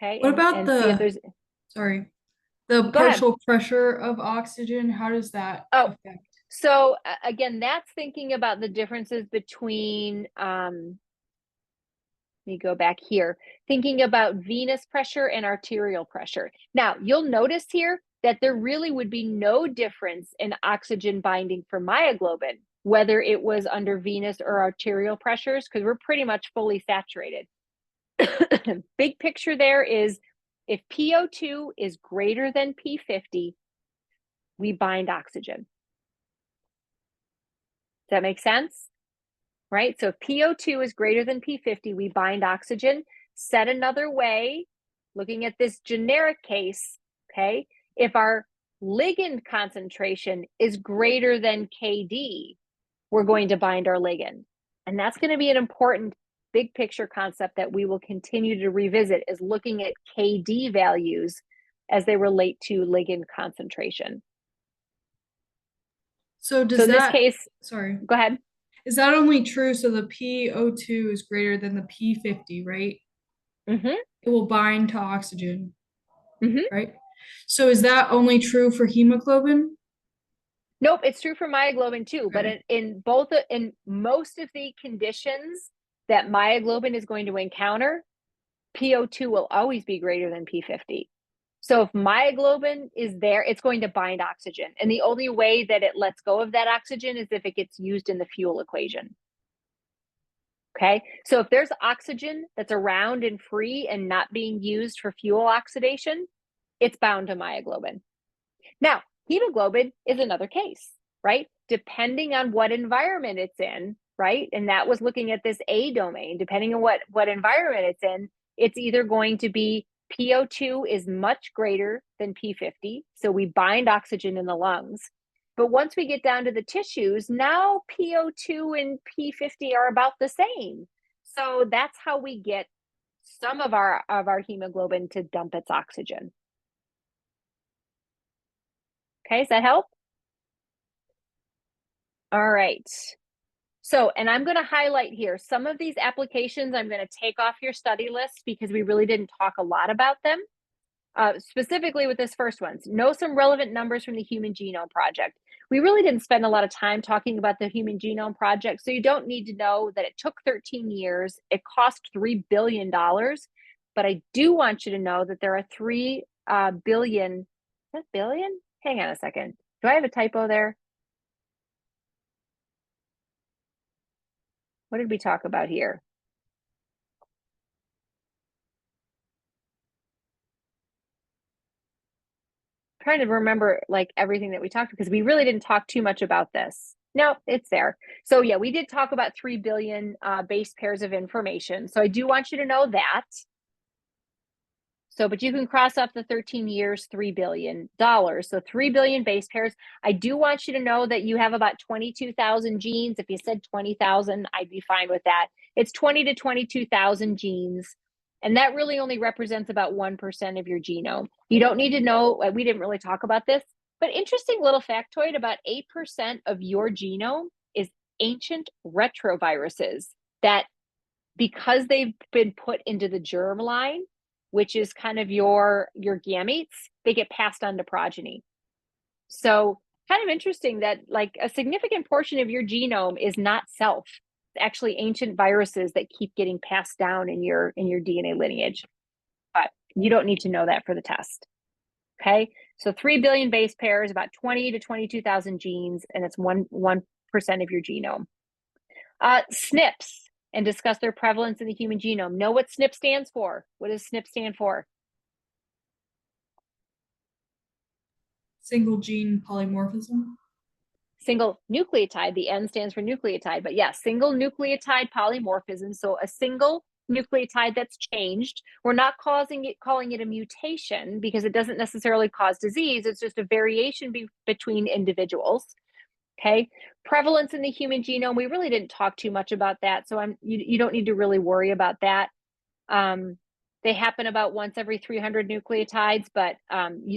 Okay. What about see if there's, the Go ahead. partial pressure of oxygen? How does that affect? So again, that's thinking about the differences between, let me go back here, thinking about venous pressure and arterial pressure. Now, you'll notice here that there really would be no difference in oxygen binding for myoglobin, whether it was under venous or arterial pressures, because we're pretty much fully saturated. Big picture there is if PO2 is greater than P50, we bind oxygen. Does that make sense? Right? So if PO2 is greater than P50, we bind oxygen. Said another way, looking at this generic case, okay, if our ligand concentration is greater than KD, we're going to bind our ligand. And that's going to be an important big picture concept that we will continue to revisit, is looking at KD values as they relate to ligand concentration. So does So in this that, case, sorry, go ahead. is that only true? So the PO2 is greater than the P50, right? Mm-hmm. It will bind to oxygen, Mm-hmm. right? So is that only true for hemoglobin? Nope, it's true for myoglobin too, but Okay. in most of the conditions that myoglobin is going to encounter, PO2 will always be greater than P50. So if myoglobin is there, it's going to bind oxygen. And the only way that it lets go of that oxygen is if it gets used in the fuel equation. Okay, so if there's oxygen that's around and free and not being used for fuel oxidation, it's bound to myoglobin. Now, hemoglobin is another case, right? Depending on what environment it's in, right? And that was looking at this A domain, depending on what environment it's in, it's either going to be PO2 is much greater than P50, so we bind oxygen in the lungs. But once we get down to the tissues, now PO2 and P50 are about the same. So that's how we get some of our hemoglobin to dump its oxygen. Okay, does that help? All right. So, and I'm going to highlight here some of these applications I'm going to take off your study list because we really didn't talk a lot about them. Specifically with this first one, know some relevant numbers from the Human Genome Project. We really didn't spend a lot of time talking about the Human Genome Project, so you don't need to know that it took 13 years. It cost $3 billion, but I do want you to know that there are 3 billion, is that billion? Hang on a second. Do I have a typo there? What did we talk about here? I'm trying to remember like everything that we talked, because we really didn't talk too much about this. No, it's there. So yeah, we did talk about 3 billion base pairs of information. So I do want you to know that. So, but you can cross off the 13 years, $3 billion. So 3 billion base pairs. I do want you to know that you have about 22,000 genes. If you said 20,000, I'd be fine with that. It's 20 to 22,000 genes. And that really only represents about 1% of your genome. You don't need to know, we didn't really talk about this, but interesting little factoid, about 8% of your genome is ancient retroviruses that, because they've been put into the germline, which is kind of your gametes, they get passed on to progeny. So kind of interesting that like a significant portion of your genome is not self. It's actually ancient viruses that keep getting passed down in your DNA lineage. But you don't need to know that for the test. Okay, so 3 billion base pairs, about 20 to 22,000 genes, and it's 1% of your genome. SNPs, and discuss their prevalence in the human genome. Know what SNP stands for. What does SNP stand for? Single gene polymorphism. Single nucleotide. The N stands for nucleotide, but yes, single nucleotide polymorphism. So a single nucleotide that's changed. We're not calling it a mutation because it doesn't necessarily cause disease. It's just a variation between individuals. Okay, prevalence in the human genome, we really didn't talk too much about that, so you don't need to really worry about that. They happen about once every 300 nucleotides, but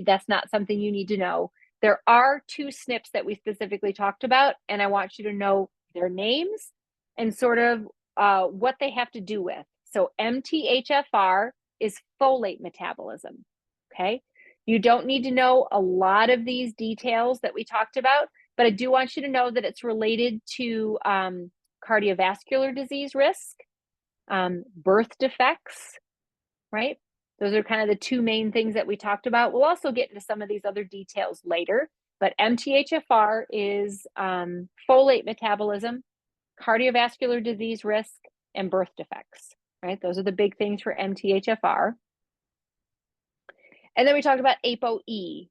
that's not something you need to know. There are 2 SNPs that we specifically talked about, and I want you to know their names and sort of what they have to do with. So MTHFR is folate metabolism, okay? You don't need to know a lot of these details that we talked about, but I do want you to know that it's related to cardiovascular disease risk, birth defects, right? Those are kind of the 2 main things that we talked about. We'll also get into some of these other details later, but MTHFR is folate metabolism, cardiovascular disease risk, and birth defects, right? Those are the big things for MTHFR. And then we talked about ApoE.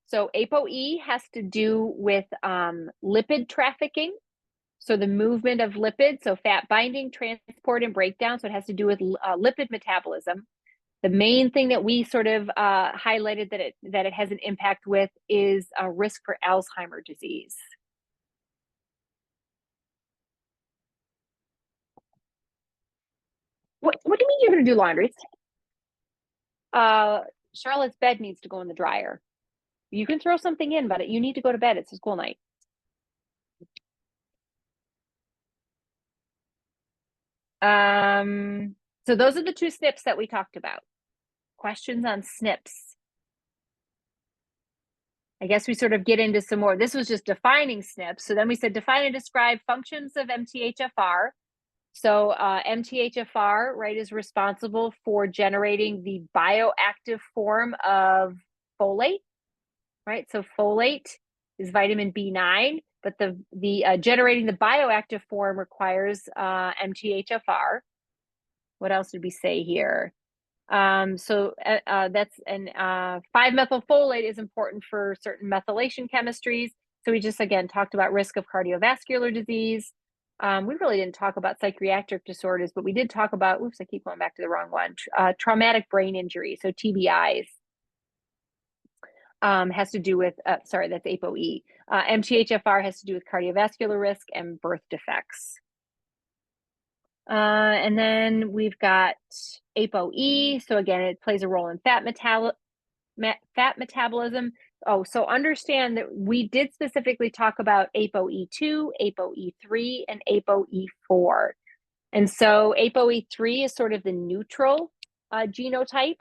So ApoE has to do with lipid trafficking. So the movement of lipids, so fat binding, transport, and breakdown. So it has to do with lipid metabolism. The main thing that we sort of highlighted that it has an impact with is a risk for Alzheimer's disease. What do you mean you're going to do laundry? Charlotte's bed needs to go in the dryer. You can throw something in, but you need to go to bed. It's a school night. So those are the two SNPs that we talked about. Questions on SNPs? I guess we sort of get into some more. This was just defining SNPs. So then we said define and describe functions of MTHFR. So MTHFR, right, is responsible for generating the bioactive form of folate, right? So folate is vitamin B9, but the generating the bioactive form requires MTHFR. What else did we say here? So that's an 5-methylfolate is important for certain methylation chemistries. So we just again talked about risk of cardiovascular disease. We really didn't talk about psychiatric disorders, but we did talk about, oops, I keep going back to the wrong one, traumatic brain injury, so TBIs. Has to do with, sorry, that's ApoE. MTHFR has to do with cardiovascular risk and birth defects. And then we've got ApoE. So again, it plays a role in fat metabolism. Oh, so understand that we did specifically talk about ApoE2, ApoE3, and ApoE4. And so ApoE3 is sort of the neutral genotype.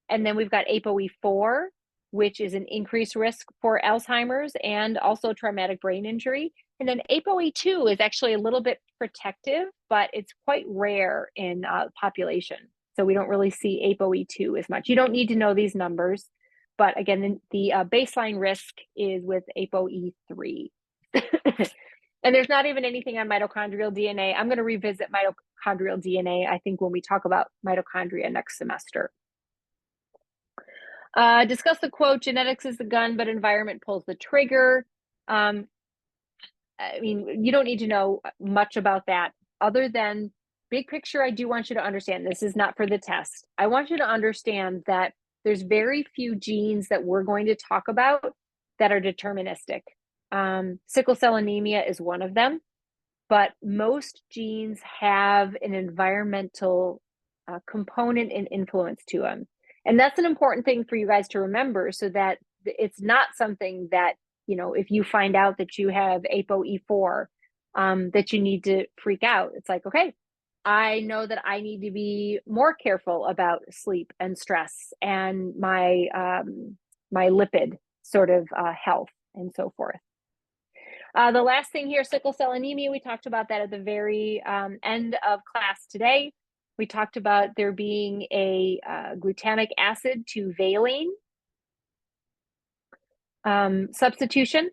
And then we've got ApoE4, which is an increased risk for Alzheimer's and also traumatic brain injury. And then ApoE2 is actually a little bit protective, but it's quite rare in population. So we don't really see ApoE2 as much. You don't need to know these numbers, but again, the baseline risk is with ApoE3. And there's not even anything on mitochondrial DNA. I'm going to revisit mitochondrial DNA, I think, when we talk about mitochondria next semester. Discuss the quote, genetics is the gun, but environment pulls the trigger. I mean, you don't need to know much about that other than big picture. I do want you to understand, this is not for the test. I want you to understand that there's very few genes that we're going to talk about that are deterministic. Sickle cell anemia is one of them, but most genes have an environmental component and influence to them. And that's an important thing for you guys to remember, so that it's not something that, you know, if you find out that you have ApoE4, that you need to freak out. It's like, okay, I know that I need to be more careful about sleep and stress and my my lipid sort of health and so forth. The last thing here, sickle cell anemia, we talked about that at the very end of class today. We talked about there being a glutamic acid to valine substitution.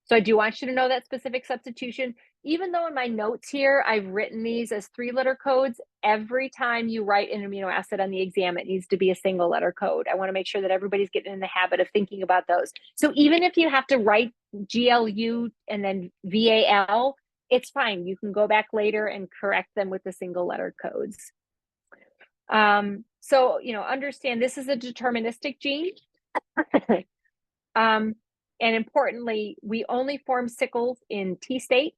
So I do want you to know that specific substitution. Even though in my notes here, I've written these as 3-letter codes, every time you write an amino acid on the exam, it needs to be a single letter code. I want to make sure that everybody's getting in the habit of thinking about those. So even if you have to write GLU and then VAL, it's fine. You can go back later and correct them with the single letter codes. So, you know, understand this is a deterministic gene. And importantly, we only form sickles in T state.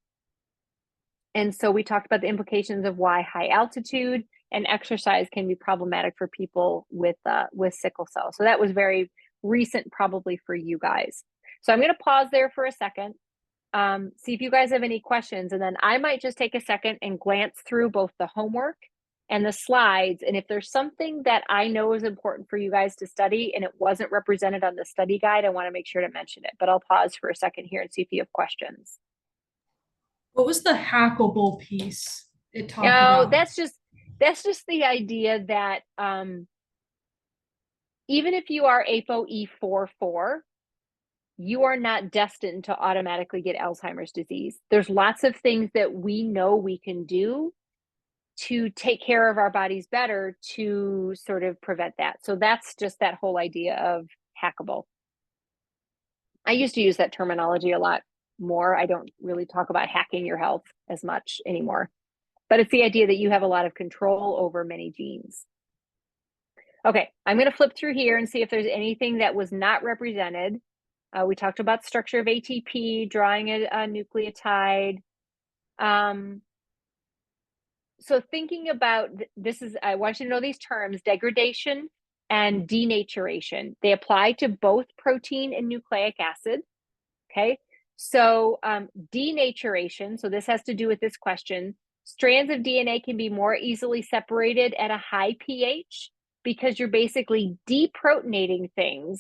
And so we talked about the implications of why high altitude and exercise can be problematic for people with sickle cell. So that was very recent probably for you guys. So I'm going to pause there for a second, see if you guys have any questions, and then I might just take a second and glance through both the homework and the slides. And if there's something that I know is important for you guys to study and it wasn't represented on the study guide, I want to make sure to mention it. But I'll pause for a second here and see if you have questions. What was the hackable piece it talked No, about? that's just the idea that even if you are ApoE44, you are not destined to automatically get Alzheimer's disease. There's lots of things that we know we can do to take care of our bodies better to sort of prevent that. So that's just that whole idea of hackable. I used to use that terminology a lot more. I don't really talk about hacking your health as much anymore, but it's the idea that you have a lot of control over many genes. Okay, I'm going to flip through here and see if there's anything that was not represented. We talked about structure of ATP, drawing a nucleotide. So thinking about this is, I want you to know these terms, degradation and denaturation. They apply to both protein and nucleic acid. Okay, so denaturation, so this has to do with this question. Strands of DNA can be more easily separated at a high pH because you're basically deprotonating things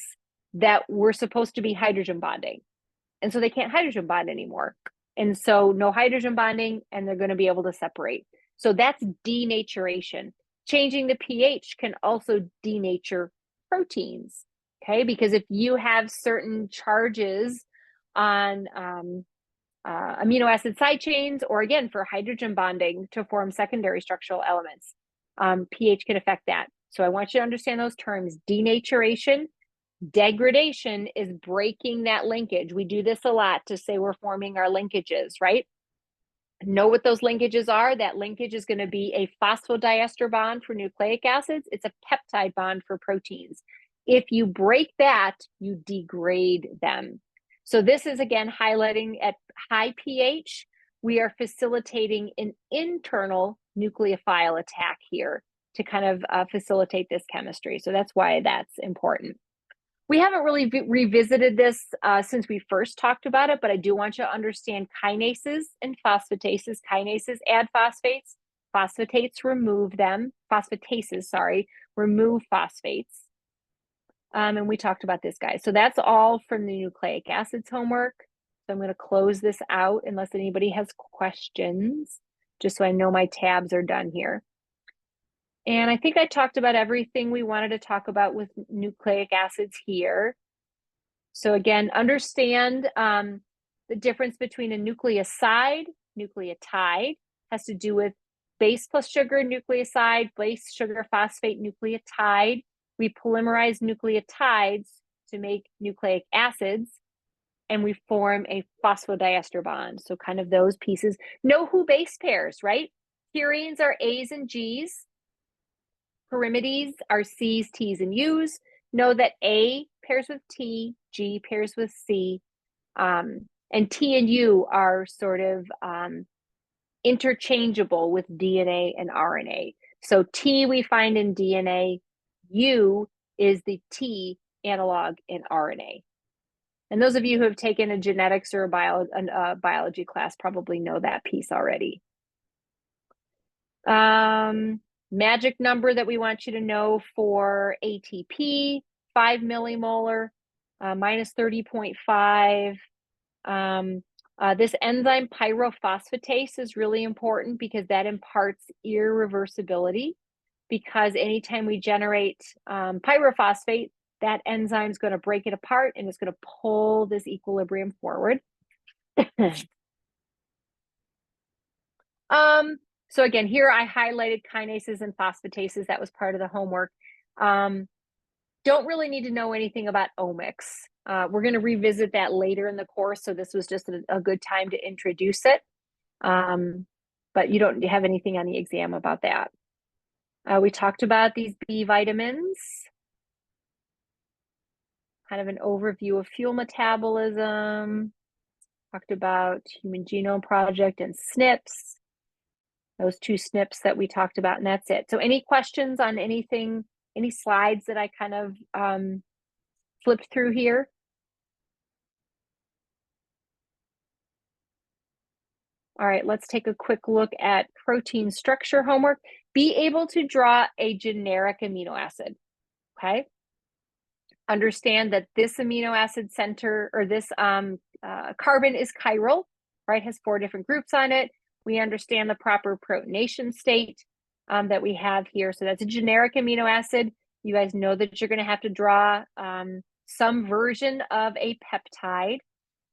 that were supposed to be hydrogen bonding. And so they can't hydrogen bond anymore. And so no hydrogen bonding, and they're going to be able to separate. So that's denaturation. Changing the pH can also denature proteins, okay? Because if you have certain charges on amino acid side chains, or again, for hydrogen bonding to form secondary structural elements, pH can affect that. So I want you to understand those terms. Denaturation, degradation is breaking that linkage. We do this a lot to say we're forming our linkages, right? Know what those linkages are. That linkage is going to be a phosphodiester bond for nucleic acids. It's a peptide bond for proteins. If you break that, you degrade them. So this is again highlighting at high pH. We are facilitating an internal nucleophile attack here to kind of facilitate this chemistry. So that's why that's important. We haven't really revisited this since we first talked about it, but I do want you to understand kinases and phosphatases. Kinases add phosphates, phosphatates remove them, phosphatases, sorry, remove phosphates. And we talked about this, guys. So that's all from the nucleic acids homework. So I'm going to close this out unless anybody has questions, just so I know my tabs are done here. And I think I talked about everything we wanted to talk about with nucleic acids here. So again, understand the difference between a nucleoside, nucleotide, has to do with base plus sugar nucleoside, base sugar phosphate nucleotide. We polymerize nucleotides to make nucleic acids, and we form a phosphodiester bond. So kind of those pieces. Know who base pairs, right? Purines are A's and G's. Pyrimides are C's, T's, and U's. Know that A pairs with T, G pairs with C, and T and U are sort of interchangeable with DNA and RNA. So T we find in DNA, U is the T analog in RNA. And those of you who have taken a genetics or a biology class probably know that piece already. Magic number that we want you to know for ATP, 5 millimolar, minus 30.5. This enzyme pyrophosphatase is really important because that imparts irreversibility, because anytime we generate pyrophosphate, that enzyme is going to break it apart and it's going to pull this equilibrium forward. So again, here I highlighted kinases and phosphatases. That was part of the homework. Don't really need to know anything about omics. We're going to revisit that later in the course, so this was just a good time to introduce it. But you don't have anything on the exam about that. We talked about these B vitamins, kind of an overview of fuel metabolism, talked about Human Genome Project and SNPs. Those two SNPs that we talked about, and that's it. So any questions on anything, any slides that I kind of flipped through here? All right, let's take a quick look at protein structure homework. Be able to draw a generic amino acid, okay? Understand that this amino acid center, or this carbon is chiral, right? Has 4 different groups on it. We understand the proper protonation state that we have here. So that's a generic amino acid. You guys know that you're going to have to draw some version of a peptide.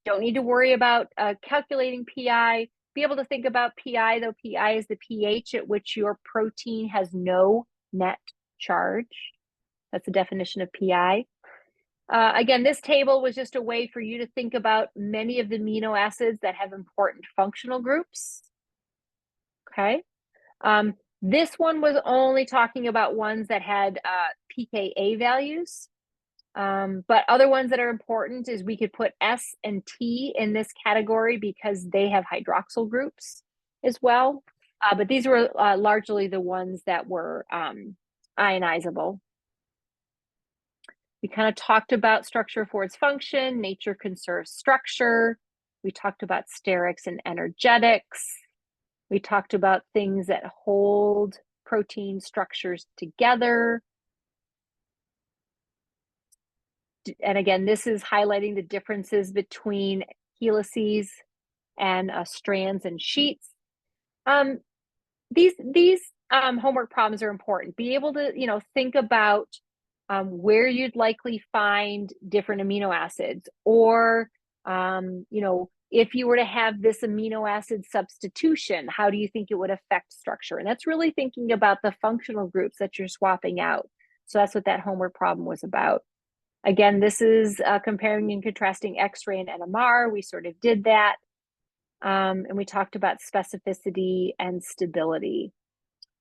Don't need to worry about calculating PI. be able to think about PI, though. PI is the pH at which your protein has no net charge. That's the definition of PI. Again, this table was just a way for you to think about many of the amino acids that have important functional groups. Okay. This one was only talking about ones that had pKa values. But other ones that are important is we could put S and T in this category because they have hydroxyl groups as well. But these were largely the ones that were ionizable. We kind of talked about structure for its function. Nature conserves structure. We talked about sterics and energetics. We talked about things that hold protein structures together. And again, this is highlighting the differences between helices and strands and sheets. These homework problems are important. Be able to, think about where you'd likely find different amino acids, or, if you were to have this amino acid substitution, how do you think it would affect structure? And that's really thinking about the functional groups that you're swapping out. So that's what that homework problem was about. Again, this is comparing and contrasting X-ray and NMR. We sort of did that. And we talked about specificity and stability.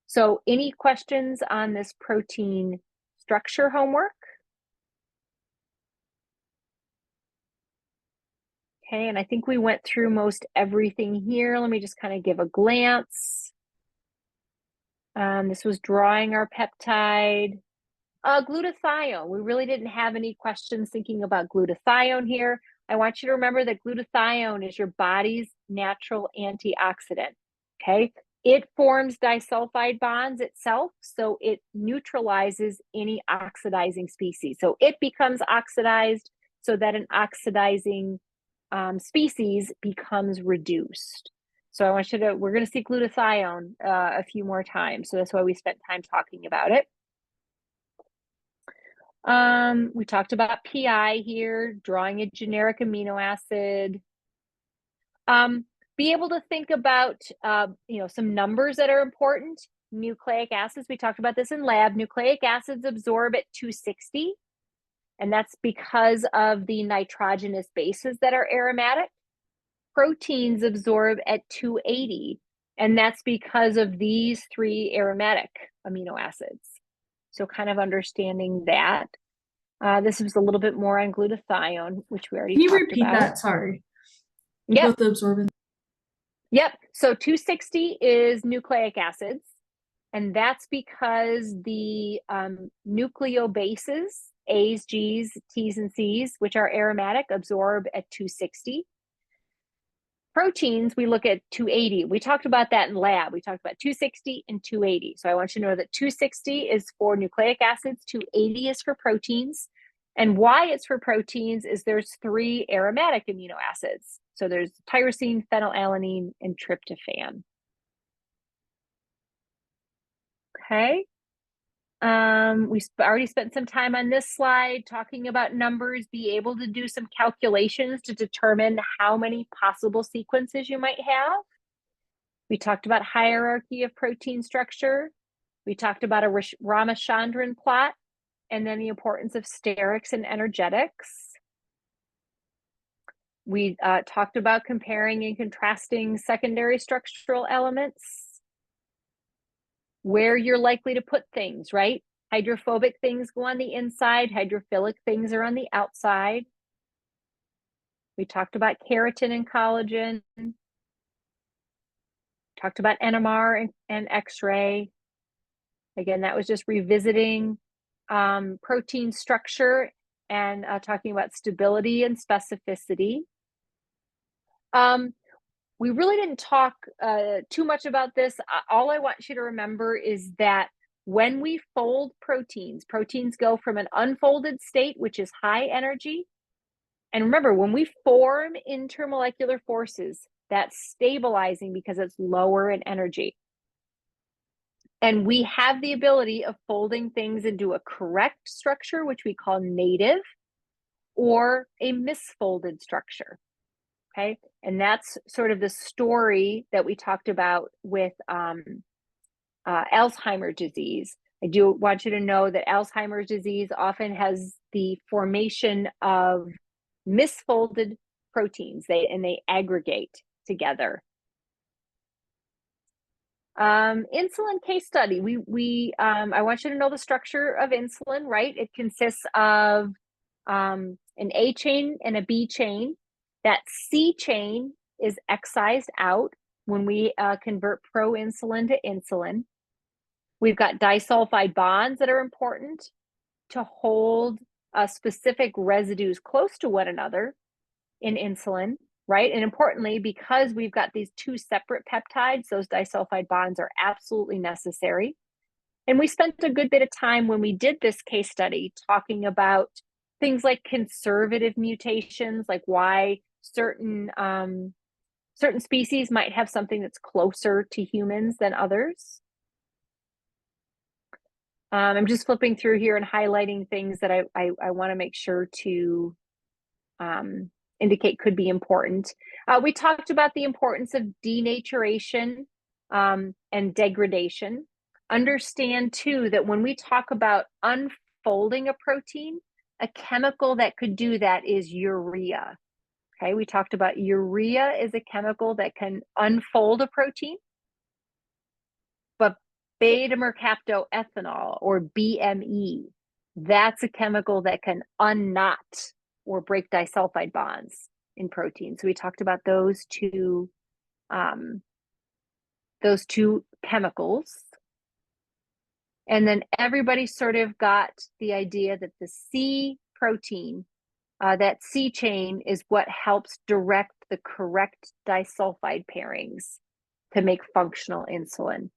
So any questions on this protein structure homework? Okay, and I think we went through most everything here. Let me just kind of give a glance. This was drawing our peptide. Glutathione, we really didn't have any questions thinking about glutathione here. I want you to remember that glutathione is your body's natural antioxidant, okay? It forms disulfide bonds itself, so it neutralizes any oxidizing species. So it becomes oxidized so that an oxidizing species becomes reduced. So I want you to, we're going to see glutathione a few more times. So that's why we spent time talking about it. We talked about PI here, drawing a generic amino acid. Be able to think about, some numbers that are important. Nucleic acids, we talked about this in lab. Nucleic acids absorb at 260, and that's because of the nitrogenous bases that are aromatic. Proteins absorb at 280, and that's because of these three aromatic amino acids. So kind of understanding that. This was a little bit more on glutathione, which we already Can you talked repeat about. that? Sorry. Yep. About the absorbance. Yep. So 260 is nucleic acids, and that's because the nucleobases, A's, G's, T's, and C's, which are aromatic, absorb at 260. Proteins, we look at 280. We talked about that in lab. We talked about 260 and 280. So I want you to know that 260 is for nucleic acids, 280 is for proteins. And why it's for proteins is there's three aromatic amino acids. So there's tyrosine, phenylalanine, and tryptophan. Okay. We already spent some time on this slide talking about numbers. Be able to do some calculations to determine how many possible sequences you might have. We talked about hierarchy of protein structure. We talked about a Ramachandran plot, and then the importance of sterics and energetics. We talked about comparing and contrasting secondary structural elements, where you're likely to put things, right? Hydrophobic things go on the inside, hydrophilic things are on the outside. We talked about keratin and collagen. Talked about NMR and X-ray. Again, that was just revisiting protein structure and talking about stability and specificity. We really didn't talk too much about this. All I want you to remember is that when we fold proteins, proteins go from an unfolded state, which is high energy. And remember, when we form intermolecular forces, that's stabilizing because it's lower in energy. And we have the ability of folding things into a correct structure, which we call native, or a misfolded structure. Okay, and that's sort of the story that we talked about with Alzheimer's disease. I do want you to know that Alzheimer's disease often has the formation of misfolded proteins. They aggregate together. Insulin case study. I want you to know the structure of insulin, right? It consists of an A chain and a B chain. That C chain is excised out when we convert proinsulin to insulin. We've got disulfide bonds that are important to hold specific residues close to one another in insulin, right? And importantly, because we've got these two separate peptides, those disulfide bonds are absolutely necessary. And we spent a good bit of time when we did this case study talking about things like conservative mutations, like why certain species might have something that's closer to humans than others. I'm just flipping through here and highlighting things that I want to make sure to indicate could be important. We talked about the importance of denaturation and degradation. Understand too that when we talk about unfolding a protein, a chemical that could do that is urea. Okay, we talked about urea is a chemical that can unfold a protein, but beta-mercaptoethanol or BME, that's a chemical that can unknot or break disulfide bonds in protein. So we talked about those two chemicals. And then everybody sort of got the idea that the C protein, that C chain is what helps direct the correct disulfide pairings to make functional insulin.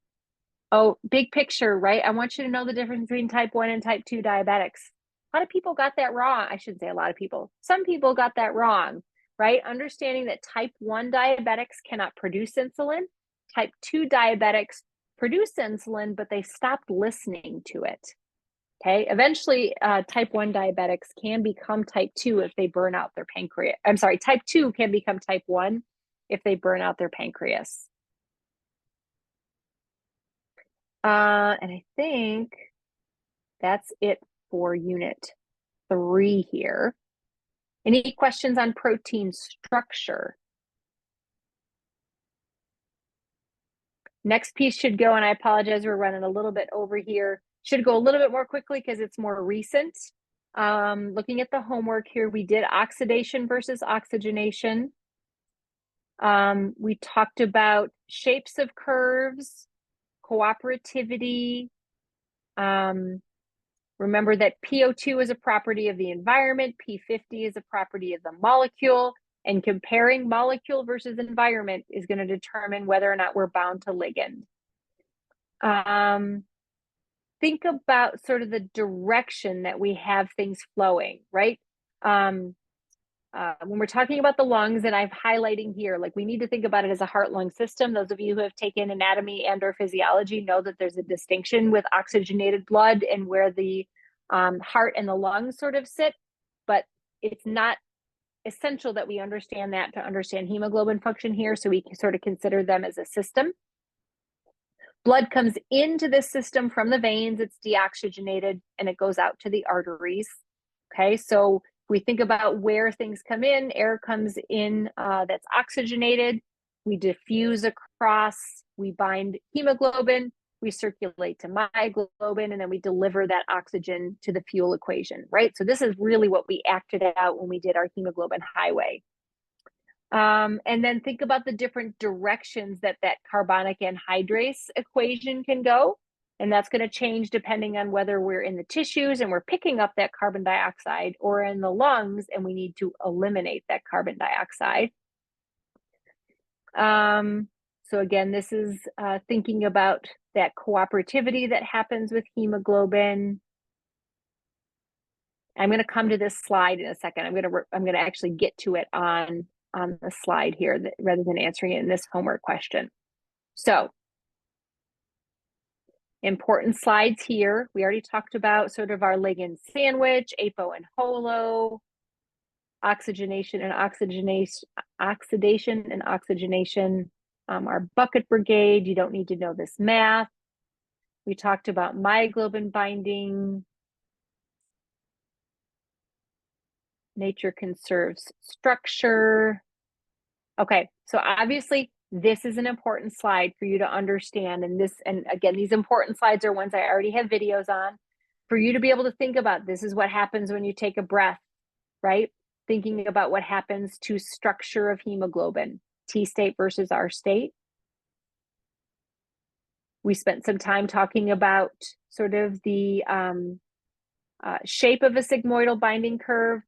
Oh, big picture, right? I want you to know the difference between type 1 and type 2 diabetics. A lot of people got that wrong. I shouldn't say a lot of people. Some people got that wrong, right? Understanding that type 1 diabetics cannot produce insulin. Type 2 diabetics produce insulin, but they stopped listening to it. Okay, eventually type 1 diabetics can become type 2 if they burn out their pancreas. I'm sorry, type 2 can become type 1 if they burn out their pancreas. And I think that's it for unit 3 here. Any questions on protein structure? Next piece should go, and I apologize, we're running a little bit over here. Should go a little bit more quickly because it's more recent. Looking at the homework here, we did oxidation versus oxygenation. We talked about shapes of curves, cooperativity. Remember that PO2 is a property of the environment, P50 is a property of the molecule, and comparing molecule versus environment is going to determine whether or not we're bound to ligand. Think about sort of the direction that we have things flowing, right? When we're talking about the lungs, and I'm highlighting here, like we need to think about it as a heart-lung system. Those of you who have taken anatomy and or physiology know that there's a distinction with oxygenated blood and where the heart and the lungs sort of sit, but it's not essential that we understand that to understand hemoglobin function here, so we can sort of consider them as a system. Blood comes into this system from the veins, it's deoxygenated, and it goes out to the arteries. Okay, so we think about where things come in, air comes in that's oxygenated, we diffuse across, we bind hemoglobin, we circulate to myoglobin, and then we deliver that oxygen to the fuel equation, right? So this is really what we acted out when we did our hemoglobin highway. And then think about the different directions that that carbonic anhydrase equation can go. And that's going to change depending on whether we're in the tissues and we're picking up that carbon dioxide, or in the lungs and we need to eliminate that carbon dioxide. So again, this is thinking about that cooperativity that happens with hemoglobin. I'm going to come to this slide in a second. I'm going to actually get to it on the slide here rather than answering it in this homework question. So important slides here. We already talked about sort of our ligand sandwich, apo and holo. oxidation and oxidation, our bucket brigade. You don't need to know this math. We talked about myoglobin binding. Nature conserves structure. Okay, so obviously this is an important slide for you to understand. And again, these important slides are ones I already have videos on for you to be able to think about. This is what happens when you take a breath, right? Thinking about what happens to structure of hemoglobin, T state versus R state. We spent some time talking about sort of the shape of a sigmoidal binding curve,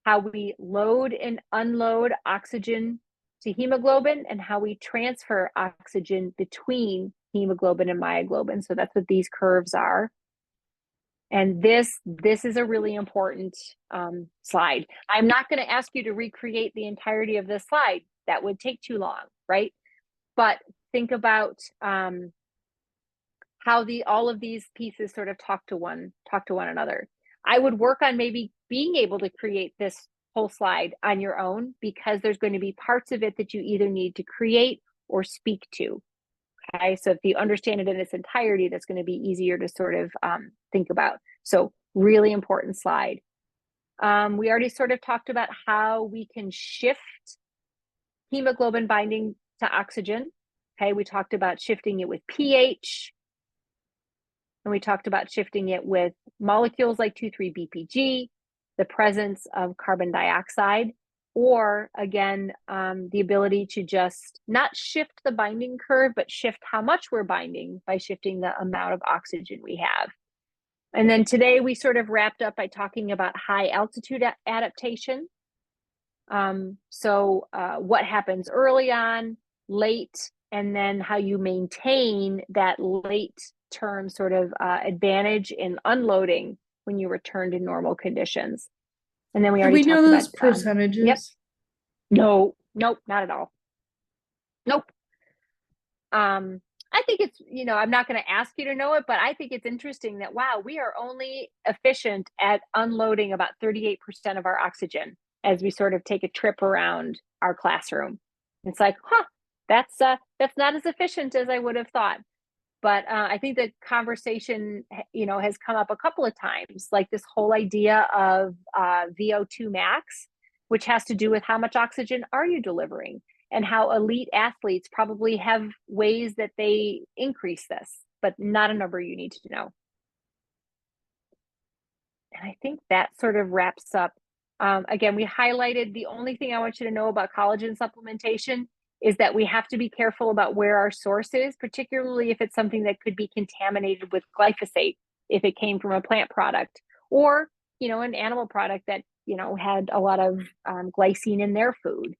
how we load and unload oxygen to hemoglobin, and how we transfer oxygen between hemoglobin and myoglobin. So that's what these curves are. And this is a really important slide. I'm not going to ask you to recreate the entirety of this slide. That would take too long, right? But think about how all of these pieces sort of talk to one another. I would work on maybe being able to create this whole slide on your own, because there's going to be parts of it that you either need to create or speak to. Okay, so if you understand it in its entirety, that's going to be easier to sort of think about. So really important slide. We already sort of talked about how we can shift hemoglobin binding to oxygen. Okay, we talked about shifting it with pH. And we talked about shifting it with molecules like 2,3-BPG, the presence of carbon dioxide, or again, the ability to just not shift the binding curve, but shift how much we're binding by shifting the amount of oxygen we have. And then today we sort of wrapped up by talking about high altitude adaptation. So what happens early on, late, and then how you maintain that late term sort of advantage in unloading when you return to normal conditions. And then we Do already we know talked those about percentages? Yep. No, nope, not at all. Nope. I think it's, I'm not going to ask you to know it, but I think it's interesting that, wow, we are only efficient at unloading about 38% of our oxygen as we sort of take a trip around our classroom. It's like, that's not as efficient as I would have thought. But I think the conversation, has come up a couple of times, like this whole idea of VO2 max, which has to do with how much oxygen are you delivering, and how elite athletes probably have ways that they increase this, but not a number you need to know. And I think that sort of wraps up. Again, we highlighted the only thing I want you to know about collagen supplementation is that we have to be careful about where our source is, particularly if it's something that could be contaminated with glyphosate, if it came from a plant product, or, an animal product that, had a lot of glycine in their food,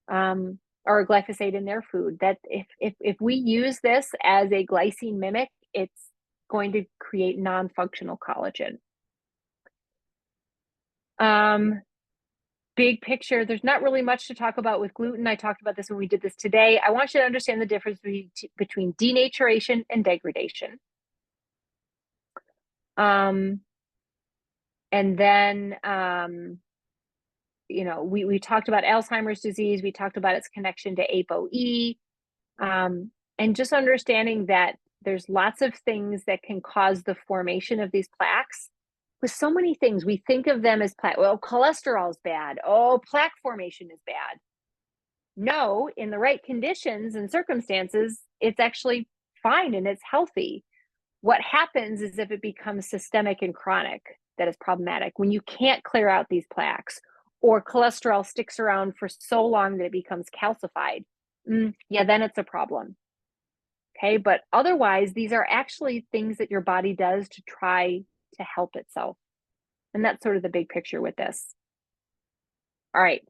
or glyphosate in their food. That if we use this as a glycine mimic, it's going to create non-functional collagen. Big picture, there's not really much to talk about with gluten. I talked about this when we did this today. I want you to understand the difference between denaturation and degradation. And then, we talked about Alzheimer's disease. We talked about its connection to ApoE, and just understanding that there's lots of things that can cause the formation of these plaques. With so many things, we think of them as plaque. Well, cholesterol is bad. Oh, plaque formation is bad. No, in the right conditions and circumstances, it's actually fine and it's healthy. What happens is if it becomes systemic and chronic, that is problematic. When you can't clear out these plaques, or cholesterol sticks around for so long that it becomes calcified, then it's a problem. Okay, but otherwise, these are actually things that your body does to try to help itself. And that's sort of the big picture with this. All right,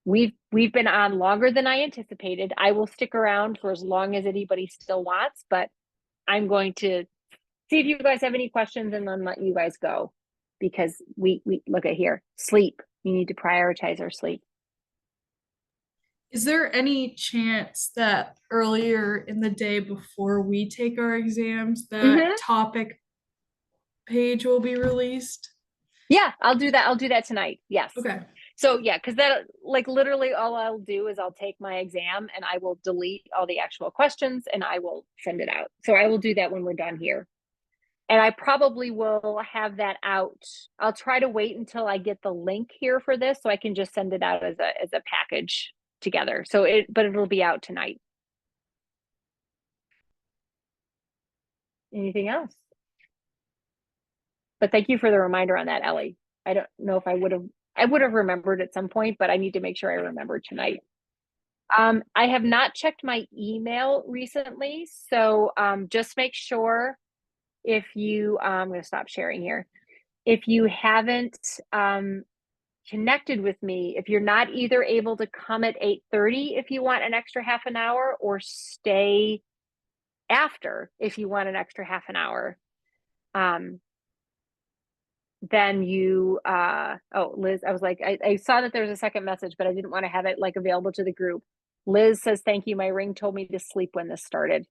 we've been on longer than I anticipated. I will stick around for as long as anybody still wants, but I'm going to see if you guys have any questions and then let you guys go, because we look at here, sleep. We need to prioritize our sleep. Is there any chance that earlier in the day before we take our exams, that topic page will be released? Yeah, I'll do that. I'll do that tonight. Yes. Okay. So yeah, because that like literally all I'll do is I'll take my exam and I will delete all the actual questions and I will send it out. So I will do that when we're done here. And I probably will have that out. I'll try to wait until I get the link here for this so I can just send it out as a package together. But it'll be out tonight. Anything else? But thank you for the reminder on that, Ellie. I don't know if I would have remembered at some point, but I need to make sure I remember tonight. I have not checked my email recently, so just make sure if you, I'm going to stop sharing here. If you haven't connected with me, if you're not either able to come at 8:30 if you want an extra half an hour, or stay after if you want an extra half an hour, then you oh, Liz, I was like, I saw that there's a second message, but I didn't want to have it like available to the group. Liz says, thank you. My ring told me to sleep when this started.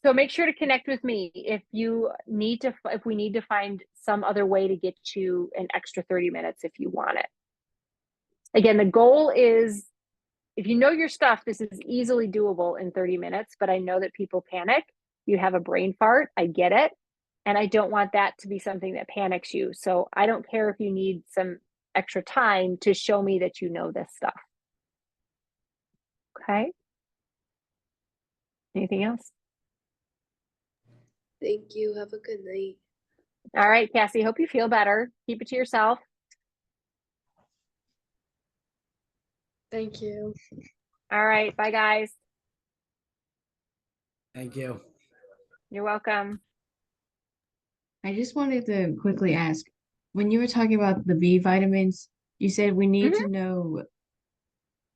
So make sure to connect with me if we need to find some other way to get you an extra 30 minutes if you want it. Again, the goal is, if you know your stuff, this is easily doable in 30 minutes, but I know that people panic. You have a brain fart, I get it. And I don't want that to be something that panics you. So I don't care if you need some extra time to show me that you know this stuff. Okay. Anything else? Thank you. Have a good night. All right, Cassie, hope you feel better. Keep it to yourself. Thank you. All right, bye guys. Thank you. You're welcome. I just wanted to quickly ask, when you were talking about the B vitamins, you said we need to know,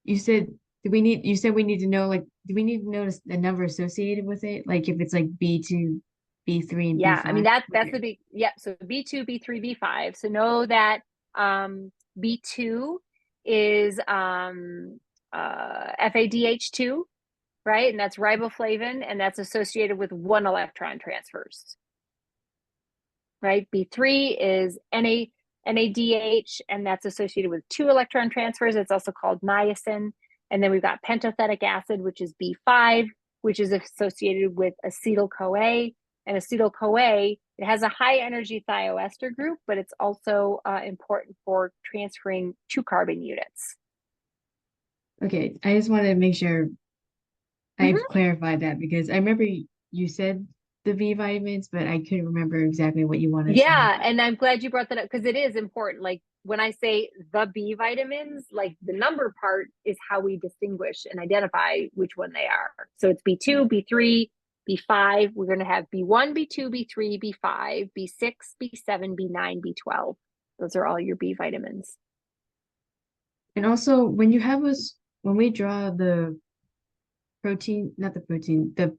you said, you said we need to know, like, do we need to know the number associated with it? Like if it's like B2, B3, and Yeah, B5? I mean, that's the big, yeah. So B2, B3, B5. So know that B2 is FADH2, right? And that's riboflavin, and that's associated with 1 electron transfers. Right? B3 is NADH, and that's associated with 2 electron transfers. It's also called niacin. And then we've got pentothenic acid, which is B5, which is associated with acetyl-CoA. And acetyl-CoA, it has a high energy thioester group, but it's also important for transferring 2 carbon units. Okay, I just wanted to make sure I've clarified that, because I remember you said the B vitamins, but I couldn't remember exactly what you wanted to Yeah, say. and I'm glad you brought that up, because it is important. Like when I say the B vitamins, like the number part is how we distinguish and identify which one they are. So it's B2, B3, B5. We're going to have B1, B2, B3, B5, B6, B7, B9, B12. Those are all your B vitamins. And also, when you have us, when we draw the protein, not the protein, the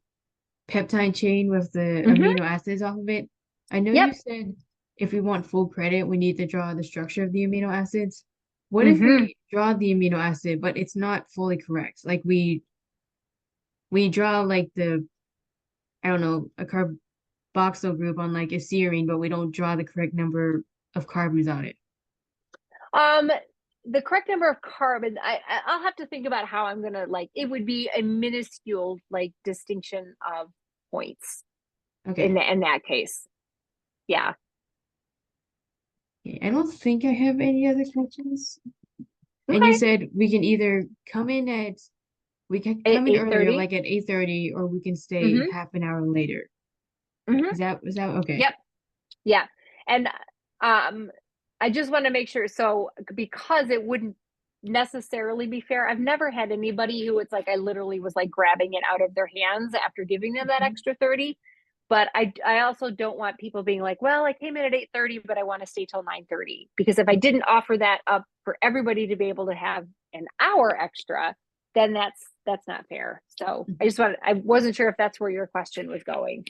peptide chain with the amino acids off of it, I know you said if we want full credit, we need to draw the structure of the amino acids. What if we draw the amino acid, but it's not fully correct? Like we draw like I don't know, a carboxyl group on like a serine, but we don't draw the correct number of carbons on it. The correct number of carbon, I'll have to think about how I'm gonna, like, it would be a minuscule like distinction of points. Okay. In that case. Yeah. Okay, I don't think I have any other questions. And you said we can either come in earlier, 8:30. like at 8:30, or we can stay half an hour later. Is that okay? Yep. Yeah. And I just want to make sure, so because it wouldn't necessarily be fair, I've never had anybody who it's like I literally was like grabbing it out of their hands after giving them that extra 30. But I also don't want people being like, well, I came in at 8:30, but I want to stay till 9:30. Because if I didn't offer that up for everybody to be able to have an hour extra, then that's not fair. So I wasn't sure if that's where your question was going.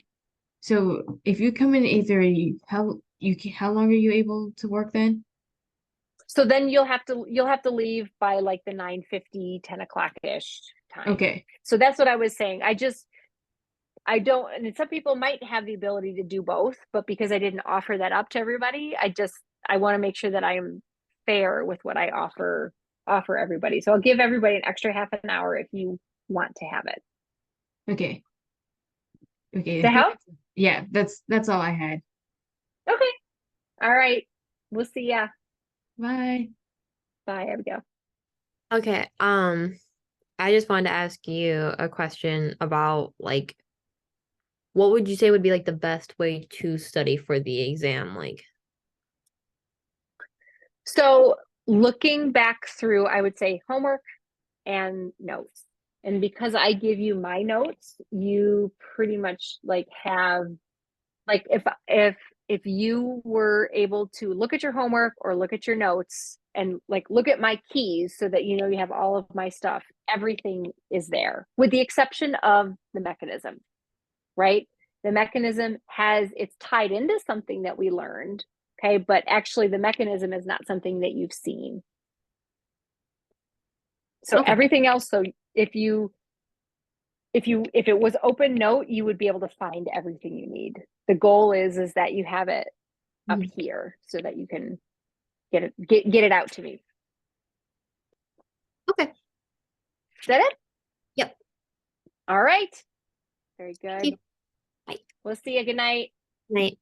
So if you come in at 8:30, how long are you able to work then? So then you'll have to leave by like the 9:50, 10 o'clock ish time. Okay. So that's what I was saying. I don't, and some people might have the ability to do both, but because I didn't offer that up to everybody, I want to make sure that I'm fair with what I offer everybody. So I'll give everybody an extra half an hour if you want to have it. Okay. Okay. To help? Yeah, that's all I had. Okay. All right. We'll see ya. Bye. Bye, Abigail. Okay. I just wanted to ask you a question about like what would you say would be like the best way to study for the exam? Like, So looking back through, I would say homework and notes. And because I give you my notes, you pretty much like have like if you were able to look at your homework or look at your notes and like look at my keys so that you know you have all of my stuff, everything is there with the exception of the mechanism, right? The mechanism it's tied into something that we learned, okay, but actually the mechanism is not something that you've seen. So Okay. everything else, so if it was open note, you would be able to find everything you need. The goal is that you have it up here so that you can get it out to me. Okay. Is that it? Yep. All right. Very good. Thank you. Bye. We'll see you. Good night. Night.